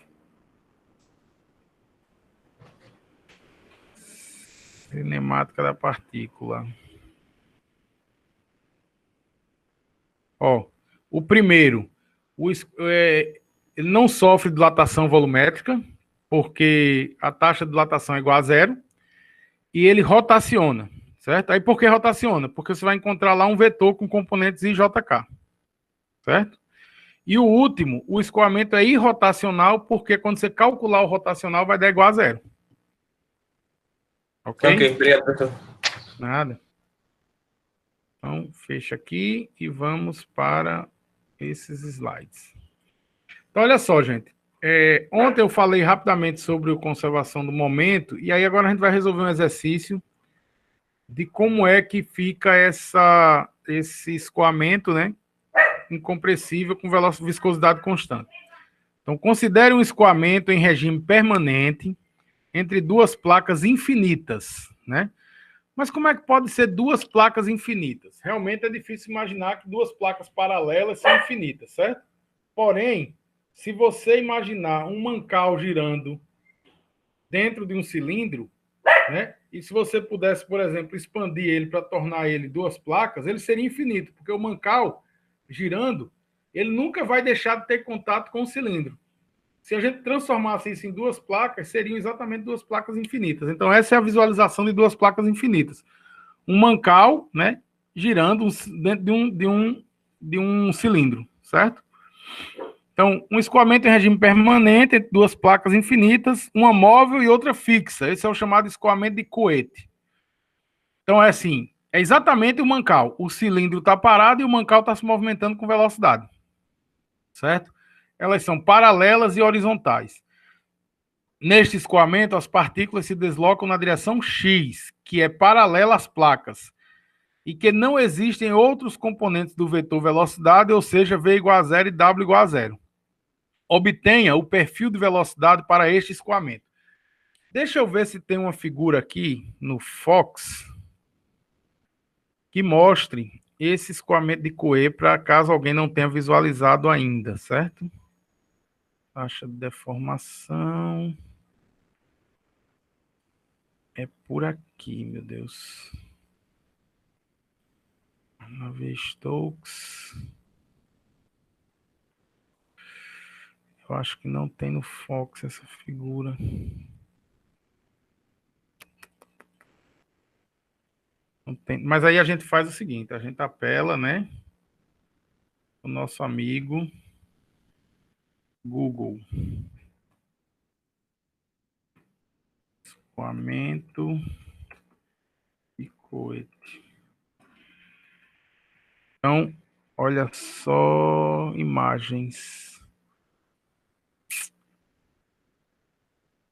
Cinemática da partícula. Ó, o primeiro, ele não sofre dilatação volumétrica, porque a taxa de dilatação é igual a zero, e ele rotaciona, certo? Aí por que rotaciona? Porque você vai encontrar lá um vetor com componentes IJK, certo? E o último, o escoamento é irrotacional, porque quando você calcular o rotacional vai dar igual a zero. Ok? Ok, obrigado, professor. Nada. Então, fecha aqui e vamos para esses slides. Então, olha só, gente. Ontem eu falei rapidamente sobre a conservação do momento, e aí agora a gente vai resolver um exercício de como é que fica esse escoamento, né, incompressível com viscosidade constante. Então, considere um escoamento em regime permanente entre duas placas infinitas, né? Mas como é que pode ser duas placas infinitas? Realmente é difícil imaginar que duas placas paralelas são infinitas, certo? Porém, se você imaginar um mancal girando dentro de um cilindro, né? E se você pudesse, por exemplo, expandir ele para tornar ele 2 placas, ele seria infinito, porque o mancal, girando, ele nunca vai deixar de ter contato com o cilindro. Se a gente transformasse isso em 2 placas, seriam exatamente 2 placas infinitas. Então, essa é a visualização de 2 placas infinitas. Um mancal, né, girando dentro de um cilindro, certo? Então, um escoamento em regime permanente entre 2 placas infinitas, uma móvel e outra fixa. Esse é o chamado escoamento de coete. Então, é assim, é exatamente o mancal. O cilindro está parado e o mancal está se movimentando com velocidade, certo? Elas são paralelas e horizontais. Neste escoamento, as partículas se deslocam na direção X, que é paralela às placas, e que não existem outros componentes do vetor velocidade, ou seja, V igual a 0 e W igual a 0. Obtenha o perfil de velocidade para este escoamento. Deixa eu ver se tem uma figura aqui no Fox que mostre esse escoamento de Coe, para caso alguém não tenha visualizado ainda, certo? Taxa de deformação. É por aqui, meu Deus. Navier-Stokes. Eu acho que não tem no Fox essa figura. Não tem. Mas aí a gente faz o seguinte, a gente apela, né? O nosso amigo Google. Escoamento e coete. Então, olha só, imagens.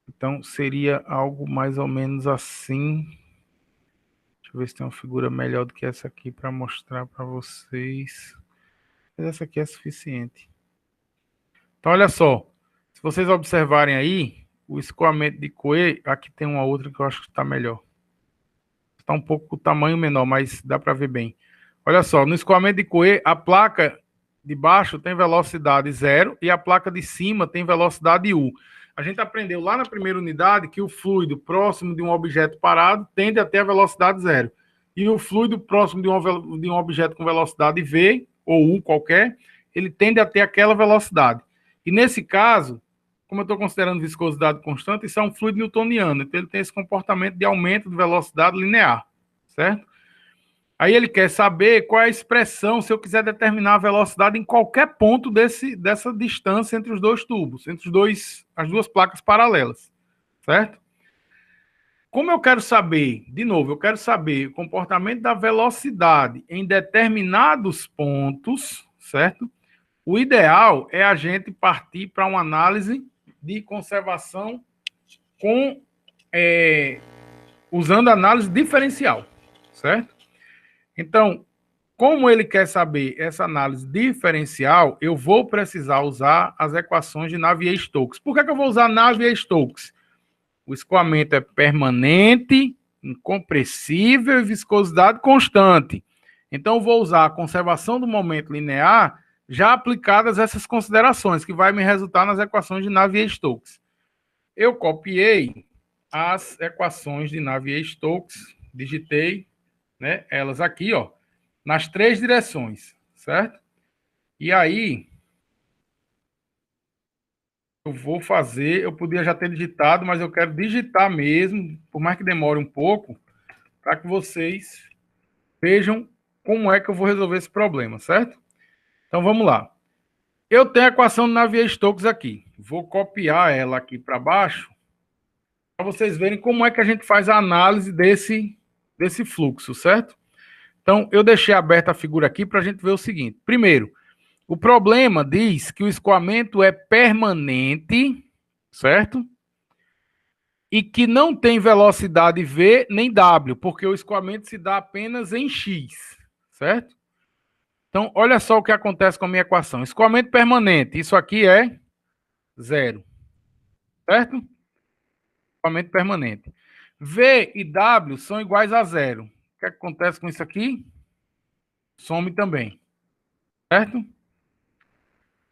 Então, seria algo mais ou menos assim. Deixa eu ver se tem uma figura melhor do que essa aqui para mostrar para vocês. Mas essa aqui é suficiente. Então, olha só. Se vocês observarem aí, o escoamento de Coe, aqui tem uma outra que eu acho que está melhor. Está um pouco o tamanho menor, mas dá para ver bem. Olha só, no escoamento de Coe, a placa de baixo tem velocidade 0 e a placa de cima tem velocidade U. A gente aprendeu lá na primeira unidade que o fluido próximo de um objeto parado tende a ter a velocidade 0. E o fluido próximo de um objeto com velocidade V, ou U qualquer, ele tende a ter aquela velocidade. E nesse caso, como eu estou considerando viscosidade constante, isso é um fluido newtoniano. Então ele tem esse comportamento de aumento de velocidade linear, certo? Aí ele quer saber qual é a expressão se eu quiser determinar a velocidade em qualquer ponto dessa distância entre os dois tubos, entre as duas placas paralelas, certo? Como eu quero saber, de novo, eu quero saber o comportamento da velocidade em determinados pontos, certo? O ideal é a gente partir para uma análise de conservação usando análise diferencial, certo? Então, como ele quer saber essa análise diferencial, eu vou precisar usar as equações de Navier-Stokes. Por que eu vou usar Navier-Stokes? O escoamento é permanente, incompressível e viscosidade constante. Então, eu vou usar a conservação do momento linear já aplicadas essas considerações, que vai me resultar nas equações de Navier-Stokes. Eu copiei as equações de Navier-Stokes, digitei, né, elas aqui, ó, nas 3 direções, certo? E aí, eu vou fazer, eu podia já ter digitado, mas eu quero digitar mesmo, por mais que demore um pouco, para que vocês vejam como é que eu vou resolver esse problema, certo? Então, vamos lá. Eu tenho a equação de Navier-Stokes aqui. Vou copiar ela aqui para baixo, para vocês verem como é que a gente faz a análise desse fluxo, certo? Então, eu deixei aberta a figura aqui para a gente ver o seguinte. Primeiro, o problema diz que o escoamento é permanente, certo? E que não tem velocidade V nem W, porque o escoamento se dá apenas em X, certo? Então, olha só o que acontece com a minha equação. Escoamento permanente, isso aqui é 0, certo? Escoamento permanente. V e W são iguais a 0. O que acontece com isso aqui? Some também, certo?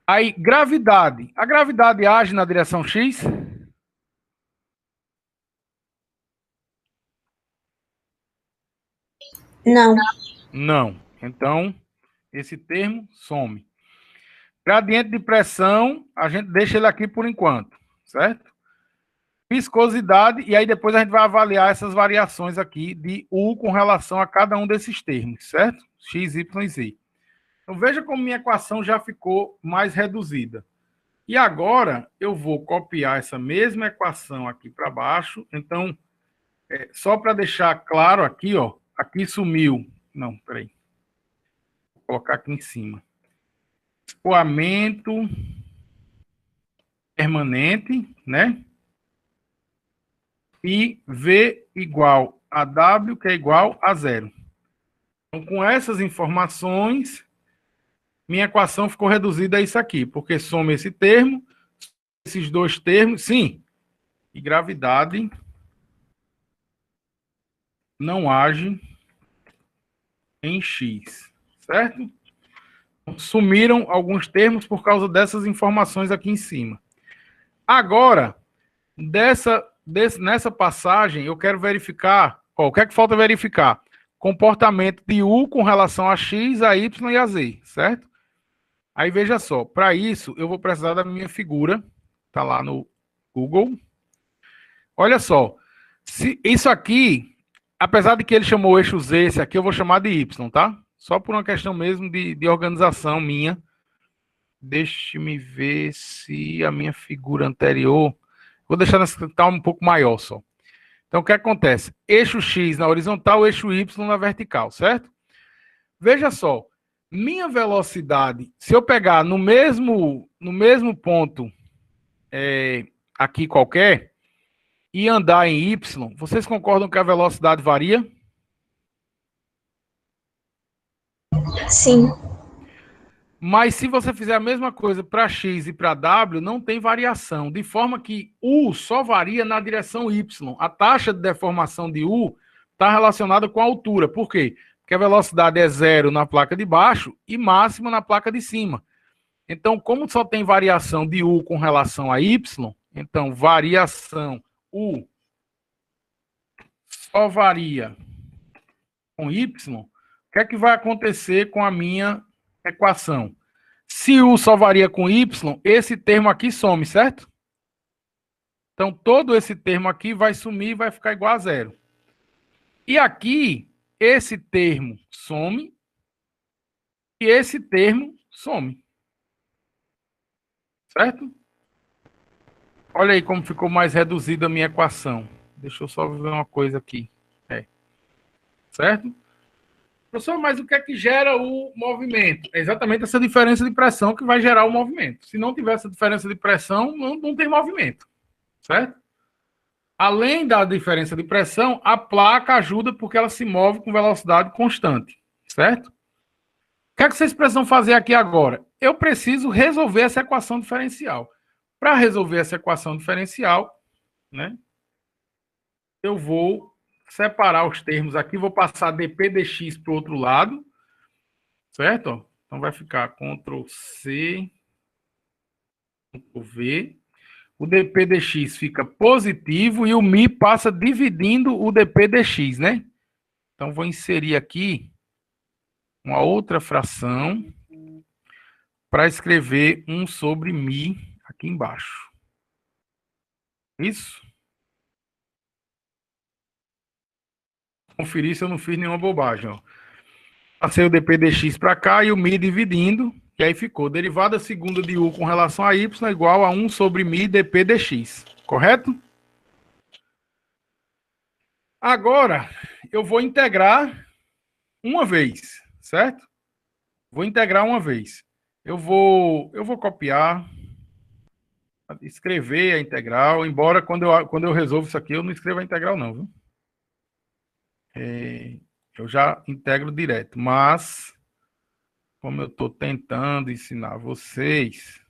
Aí, gravidade. A gravidade age na direção X? Não. Não. Então, esse termo some. Gradiente de pressão, a gente deixa ele aqui por enquanto, certo? Viscosidade, e aí depois a gente vai avaliar essas variações aqui de U com relação a cada um desses termos, certo? X, Y e Z. Então, veja como minha equação já ficou mais reduzida. E agora, eu vou copiar essa mesma equação aqui para baixo. Então, só para deixar claro aqui, ó, aqui sumiu. Não, peraí. Vou colocar aqui em cima. Escoamento permanente, né? E V igual a W, que é igual a zero. Então, com essas informações, minha equação ficou reduzida a isso aqui, porque soma esse termo, esses dois termos, sim, e gravidade não age em X, certo? Sumiram alguns termos por causa dessas informações aqui em cima. Agora, nessa passagem, eu quero verificar, o que é que falta verificar? Comportamento de U com relação a X, a Y e a Z, certo? Aí veja só, para isso eu vou precisar da minha figura, tá lá no Google. Olha só, se isso aqui, apesar de que ele chamou o eixo Z, esse aqui eu vou chamar de Y, tá? Só por uma questão mesmo de organização minha. Deixe-me ver se a minha figura anterior... Vou deixar nessa tá um pouco maior só. Então, o que acontece? Eixo X na horizontal, eixo Y na vertical, certo? Veja só, minha velocidade, se eu pegar no mesmo ponto aqui qualquer e andar em Y, vocês concordam que a velocidade varia? Sim. Mas se você fizer a mesma coisa para X e para W, não tem variação, de forma que U só varia na direção Y. A taxa de deformação de U está relacionada com a altura. Por quê? Porque a velocidade é zero na placa de baixo e máxima na placa de cima. Então, como só tem variação de U com relação a Y, então variação U só varia com Y, o que é que vai acontecer com a minha equação? Se U só varia com Y, esse termo aqui some, certo? Então, todo esse termo aqui vai sumir e vai ficar igual a zero. E aqui, esse termo some e esse termo some. Certo? Olha aí como ficou mais reduzida a minha equação. Deixa eu só ver uma coisa aqui. Certo? Professor, mas o que é que gera o movimento? É exatamente essa diferença de pressão que vai gerar o movimento. Se não tiver essa diferença de pressão, não tem movimento. Certo? Além da diferença de pressão, a placa ajuda porque ela se move com velocidade constante. Certo? O que é que vocês precisam fazer aqui agora? Eu preciso resolver essa equação diferencial. Para resolver essa equação diferencial, né, eu vou separar os termos aqui, vou passar dp dx para o outro lado, certo? Então vai ficar Ctrl C, Ctrl V. O dp dx fica positivo e o mi passa dividindo o dp dx, né? Então vou inserir aqui uma outra fração para escrever 1 sobre mi aqui embaixo. Isso? Conferir se eu não fiz nenhuma bobagem, ó. Passei o dp dx para cá e o mi dividindo, e aí ficou derivada segunda de u com relação a y igual a 1 sobre mi dp dx, correto? Agora, eu vou integrar uma vez, certo? Vou integrar uma vez. Eu vou copiar, escrever a integral, embora quando eu resolvo isso aqui, eu não escrevo a integral não, viu? Eu já integro direto, mas como eu estou tentando ensinar vocês,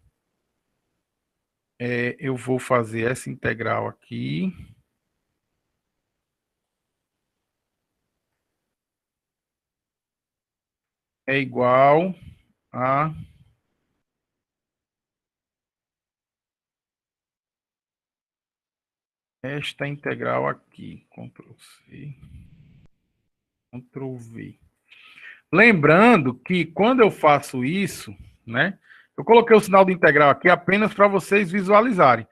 eu vou fazer essa integral aqui. É igual a esta integral aqui. Ctrl C. Ctrl V. Lembrando que quando eu faço isso, né? Eu coloquei o sinal de integral aqui apenas para vocês visualizarem.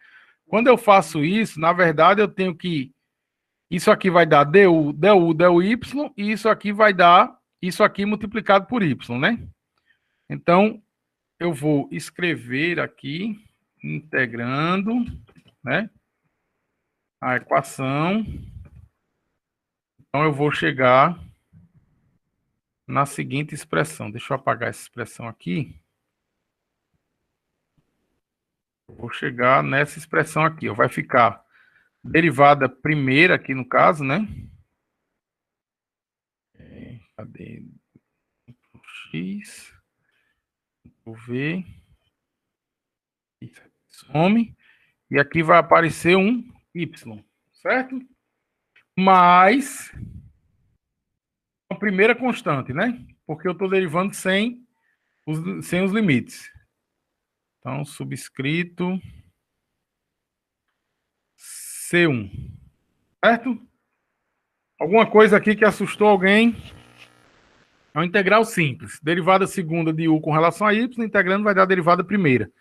Quando eu faço isso, na verdade, eu tenho que... Isso aqui vai dar du, y, e isso aqui vai dar isso aqui multiplicado por y, né? Então, eu vou escrever aqui, integrando, né? A equação. Então, eu vou chegar na seguinte expressão. Deixa eu apagar essa expressão aqui. Vou chegar nessa expressão aqui. Ó. Vai ficar derivada primeira aqui no caso, né? Cadê? X. Vou ver. Some. E aqui vai aparecer um Y. Certo? Mais a primeira constante, né? Porque eu estou derivando sem os limites. Então, subscrito C1. Certo? Alguma coisa aqui que assustou alguém? É uma integral simples. Derivada segunda de u com relação a y, integrando vai dar a derivada primeira.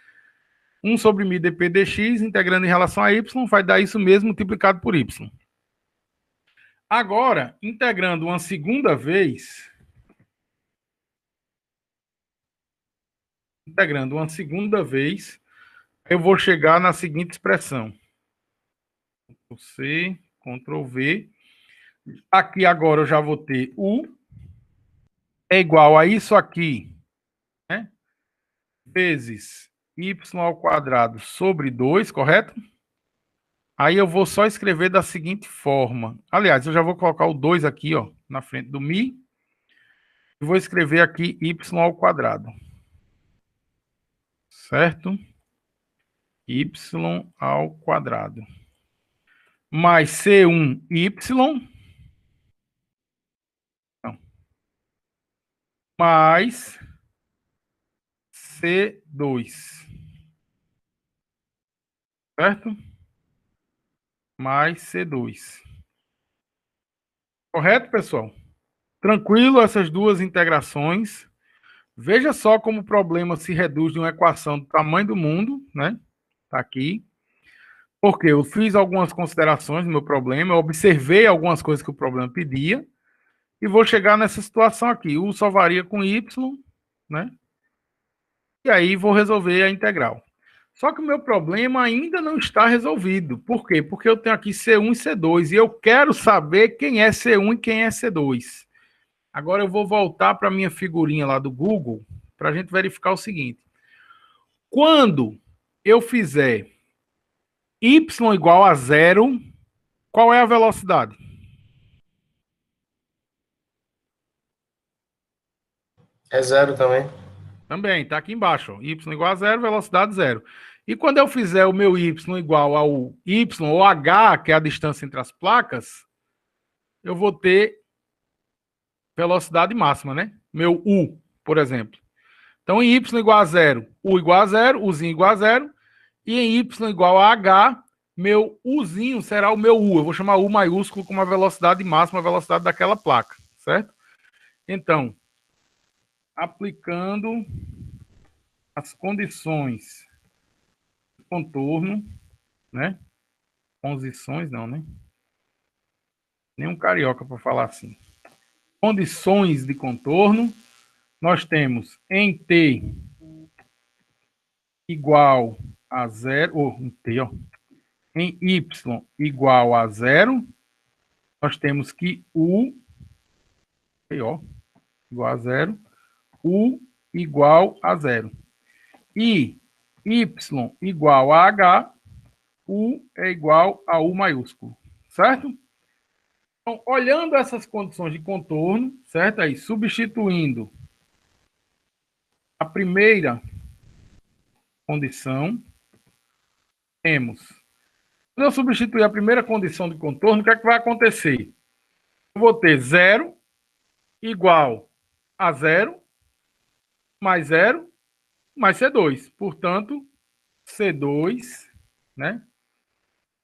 1 sobre mi dp dx, integrando em relação a y, vai dar isso mesmo multiplicado por y. Agora, integrando uma segunda vez, eu vou chegar na seguinte expressão. C, Ctrl V. Aqui agora eu já vou ter u é igual a isso aqui, né? Vezes y ao quadrado sobre 2, correto? Aí eu vou só escrever da seguinte forma. Aliás, eu já vou colocar o 2 aqui, ó, na frente do mi. E vou escrever aqui y ao quadrado. Certo? Y ao quadrado. Mais C1y. Não. Mais C2. Certo? Mais C2. Correto, pessoal? Tranquilo essas duas integrações. Veja só como o problema se reduz de uma equação do tamanho do mundo, né? Tá aqui. Porque eu fiz algumas considerações no meu problema, eu observei algumas coisas que o problema pedia, e vou chegar nessa situação aqui. U só varia com y, né? E aí vou resolver a integral. Só que o meu problema ainda não está resolvido. Por quê? Porque eu tenho aqui C1 e C2, e eu quero saber quem é C1 e quem é C2. Agora eu vou voltar para a minha figurinha lá do Google, para a gente verificar o seguinte. Quando eu fizer y igual a 0, qual é a velocidade? É 0 também. Também, está aqui embaixo. Ó. Y igual a 0, velocidade 0. E quando eu fizer o meu y igual ao y ou h, que é a distância entre as placas, eu vou ter velocidade máxima, né? Meu u, por exemplo. Então, em y igual a 0, u igual a 0, uzinho igual a 0. E em y igual a h, meu uzinho será o meu u. Eu vou chamar u maiúsculo como a velocidade máxima, a velocidade daquela placa, certo? Então, aplicando as condições de contorno, né? Condições não, né? Nenhum carioca para falar assim. Condições de contorno, nós temos em t igual a 0, ou em t, ó, em y igual a 0, nós temos que u, aí, ó, igual a 0, u igual a 0. E y igual a h, u é igual a u maiúsculo, certo? Então, olhando essas condições de contorno, certo? Aí, substituindo a primeira condição, temos... Quando eu substituir a primeira condição de contorno, o que é que vai acontecer? Eu vou ter 0 igual a 0, mais 0, mais C2. Portanto, C2, né?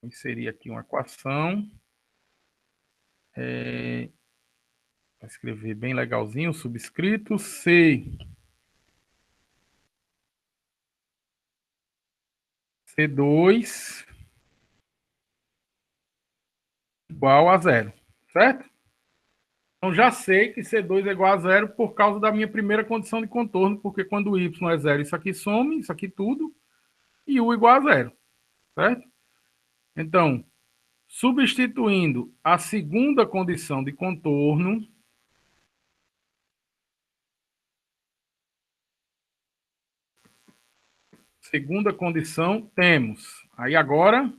Vou inserir aqui uma equação. Vou escrever bem legalzinho, subscrito C2 igual a zero, certo? Então, já sei que C2 é igual a zero por causa da minha primeira condição de contorno, porque quando y é zero, isso aqui some, isso aqui tudo, e u igual a zero, certo? Então, substituindo a segunda condição de contorno, segunda condição, temos. Aí agora,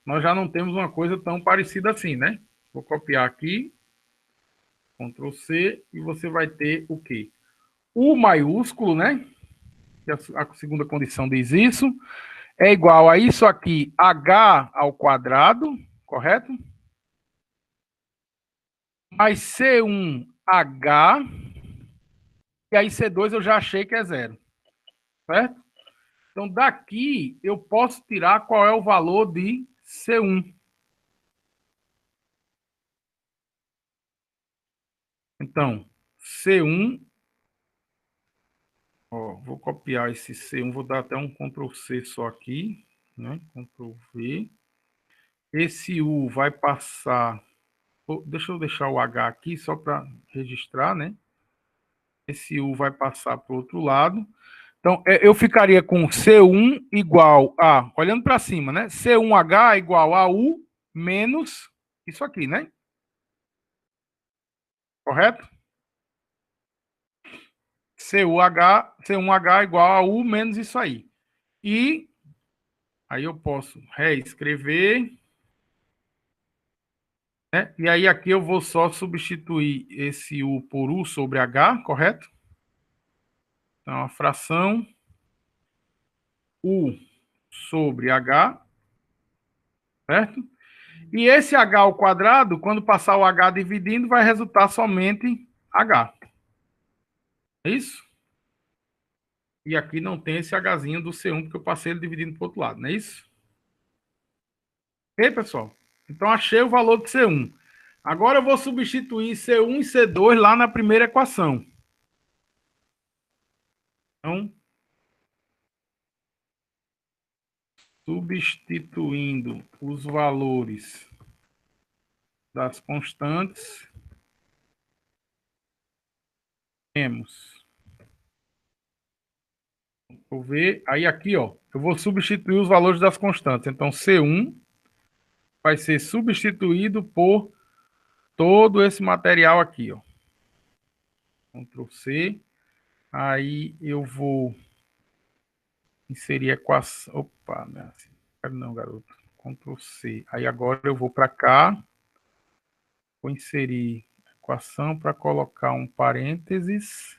nós já não temos uma coisa tão parecida assim, né? Vou copiar aqui, Ctrl C, e você vai ter o quê? U maiúsculo, né? Que a segunda condição diz isso, é igual a isso aqui, H ao quadrado, correto? Mais C1H, e aí C2 eu já achei que é zero, certo? Então, daqui, eu posso tirar qual é o valor de C1. Então, C1, ó, vou copiar esse C1, vou dar até um Ctrl C só aqui, né? Ctrl V. Esse U vai passar... Deixa eu deixar o H aqui só para registrar, né? Esse U vai passar para o outro lado. Então, eu ficaria com C1 igual a, olhando para cima, né? C1H igual a U menos isso aqui, né? Correto? C1H igual a U menos isso aí. E aí eu posso reescrever, né? E aí aqui eu vou só substituir esse U por U sobre H, correto? Então, a fração U sobre H, certo? E esse H ao quadrado, quando passar o H dividindo, vai resultar somente H. É isso? E aqui não tem esse Hzinho do C1, porque eu passei ele dividindo para o outro lado, não é isso? Ok, pessoal? Então, achei o valor de C1. Agora eu vou substituir C1 e C2 lá na primeira equação. Então, substituindo os valores das constantes, temos... Vou ver. Aí aqui, ó, eu vou substituir os valores das constantes. Então, C1 vai ser substituído por todo esse material aqui, ó. Ctrl C. Aí eu vou inserir a equação. Opa, não é assim. Não, garoto. Ctrl C. Aí agora eu vou para cá. Vou inserir a equação para colocar um parênteses.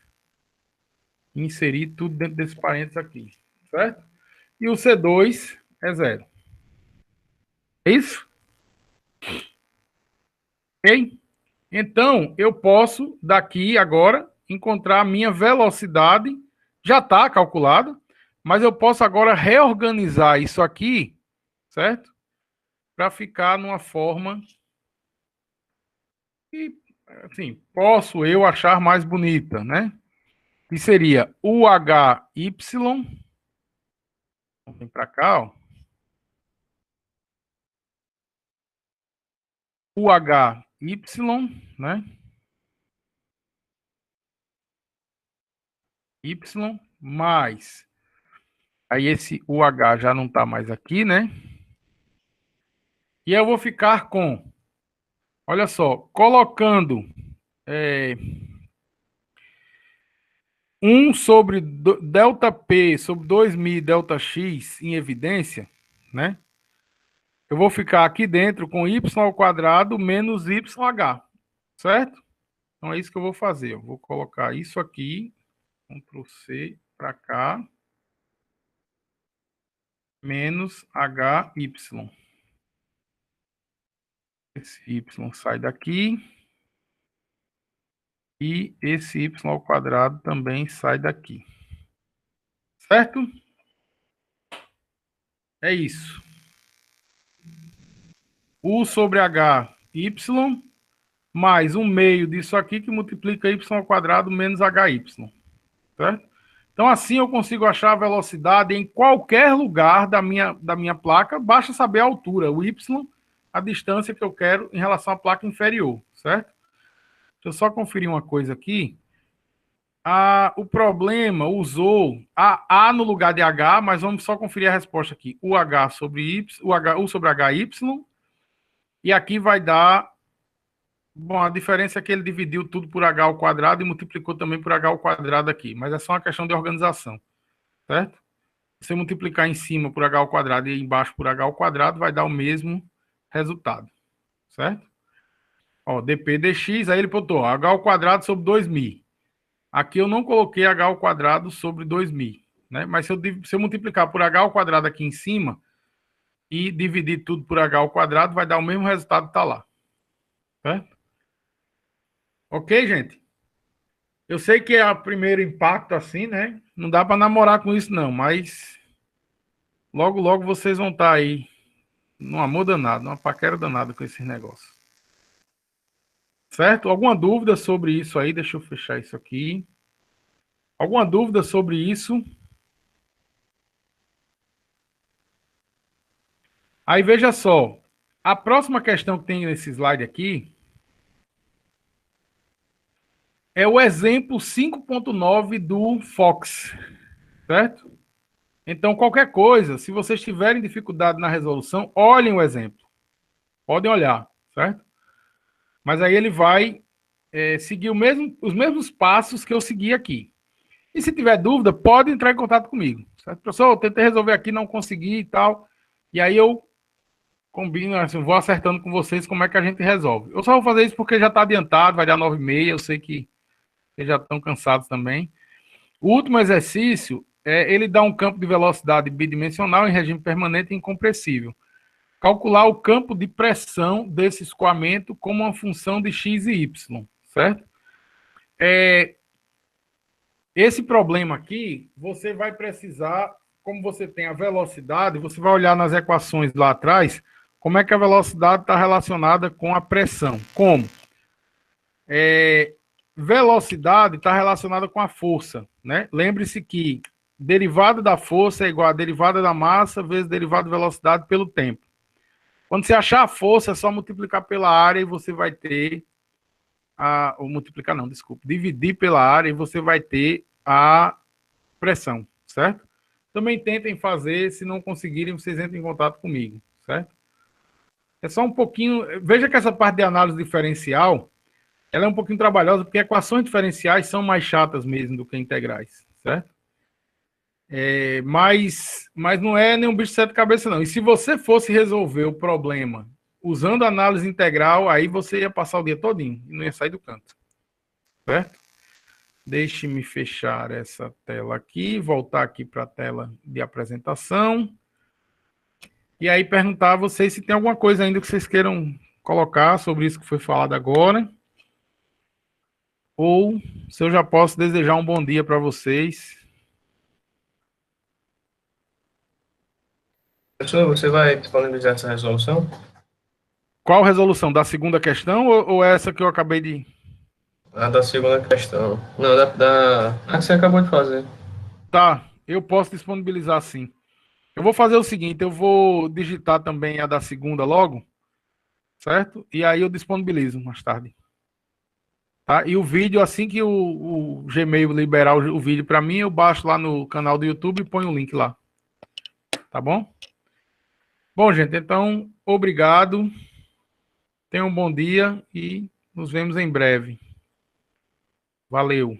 E inserir tudo dentro desse parênteses aqui. Certo? E o C2 é zero. É isso? Ok? Então, eu posso, daqui agora, encontrar a minha velocidade, já está calculada, mas eu posso agora reorganizar isso aqui, certo? Para ficar numa forma que, assim, posso eu achar mais bonita, né? Que seria UHY, vem para cá, ó. UHY, né? Y mais. Aí esse UH já não está mais aqui, né? E eu vou ficar com, olha só, colocando 1 sobre delta P sobre 2.000 delta X em evidência, né? Eu vou ficar aqui dentro com y ao quadrado menos YH, certo? Então é isso que eu vou fazer. Eu vou colocar isso aqui, Ctrl C para cá, menos HY. Esse Y sai daqui. E esse y ao quadrado também sai daqui. Certo? É isso. U sobre HY mais 1/2 disso aqui, que multiplica y ao quadrado menos hy, certo? Então, assim eu consigo achar a velocidade em qualquer lugar da minha placa, basta saber a altura, o y, a distância que eu quero em relação à placa inferior, certo? Deixa eu só conferir uma coisa aqui. O problema usou A no lugar de H, mas vamos só conferir a resposta aqui. UH sobre Y, U sobre HY, e aqui vai dar... Bom, a diferença é que ele dividiu tudo por H ao quadrado e multiplicou também por H ao quadrado aqui, mas é só uma questão de organização, certo? Se você multiplicar em cima por H ao quadrado e embaixo por H ao quadrado, vai dar o mesmo resultado, certo? Ó, dp dx, aí ele botou H ao quadrado sobre 2.000. Aqui eu não coloquei H ao quadrado sobre 2.000, né? Mas se eu multiplicar por H ao quadrado aqui em cima e dividir tudo por H ao quadrado, vai dar o mesmo resultado que está lá, certo? Ok, gente? Eu sei que é o primeiro impacto assim, né? Não dá para namorar com isso não, mas logo, logo vocês vão estar aí num amor danado, numa paquera danada com esses negócios. Certo? Alguma dúvida sobre isso aí? Deixa eu fechar isso aqui. Alguma dúvida sobre isso? Aí veja só, a próxima questão que tem nesse slide aqui é o exemplo 5.9 do Fox, certo? Então, qualquer coisa, se vocês tiverem dificuldade na resolução, olhem o exemplo. Podem olhar, certo? Mas aí ele vai seguir os mesmos passos que eu segui aqui. E se tiver dúvida, pode entrar em contato comigo, certo? Professor, eu tentei resolver aqui, não consegui e tal. E aí eu combino, assim, vou acertando com vocês como é que a gente resolve. Eu só vou fazer isso porque já está adiantado, vai dar 9h30, eu sei que vocês já estão cansados também. O último exercício ele dá um campo de velocidade bidimensional em regime permanente e incompressível. Calcular o campo de pressão desse escoamento como uma função de x e y, certo? Esse problema aqui, você vai precisar, como você tem a velocidade, você vai olhar nas equações lá atrás, como é que a velocidade está relacionada com a pressão. Como? Velocidade está relacionada com a força, né? Lembre-se que derivada da força é igual a derivada da massa vezes derivada da velocidade pelo tempo. Quando você achar a força, é só multiplicar pela área e você vai ter ou multiplicar não, desculpa, dividir pela área e você vai ter a pressão, certo? Também tentem fazer, se não conseguirem, vocês entrem em contato comigo, certo? É só um pouquinho, veja que essa parte de análise diferencial, ela é um pouquinho trabalhosa, porque equações diferenciais são mais chatas mesmo do que integrais, certo? Mas não é nenhum bicho de sete cabeças, não. E se você fosse resolver o problema usando análise integral, aí você ia passar o dia todinho e não ia sair do canto, certo? Deixe-me fechar essa tela aqui, voltar aqui para a tela de apresentação. E aí perguntar a vocês se tem alguma coisa ainda que vocês queiram colocar sobre isso que foi falado agora. Ou se eu já posso desejar um bom dia para vocês. Professor, você vai disponibilizar essa resolução? Qual resolução? Da segunda questão ou essa que eu acabei de... A da segunda questão. Não, a que você acabou de fazer. Tá, eu posso disponibilizar sim. Eu vou fazer o seguinte, eu vou digitar também a da segunda logo, certo? E aí eu disponibilizo mais tarde. Tá? E o vídeo, assim que o Gmail liberar o vídeo para mim, eu baixo lá no canal do YouTube e ponho o link lá. Tá bom? Bom, gente, então, obrigado. Tenham um bom dia e nos vemos em breve. Valeu.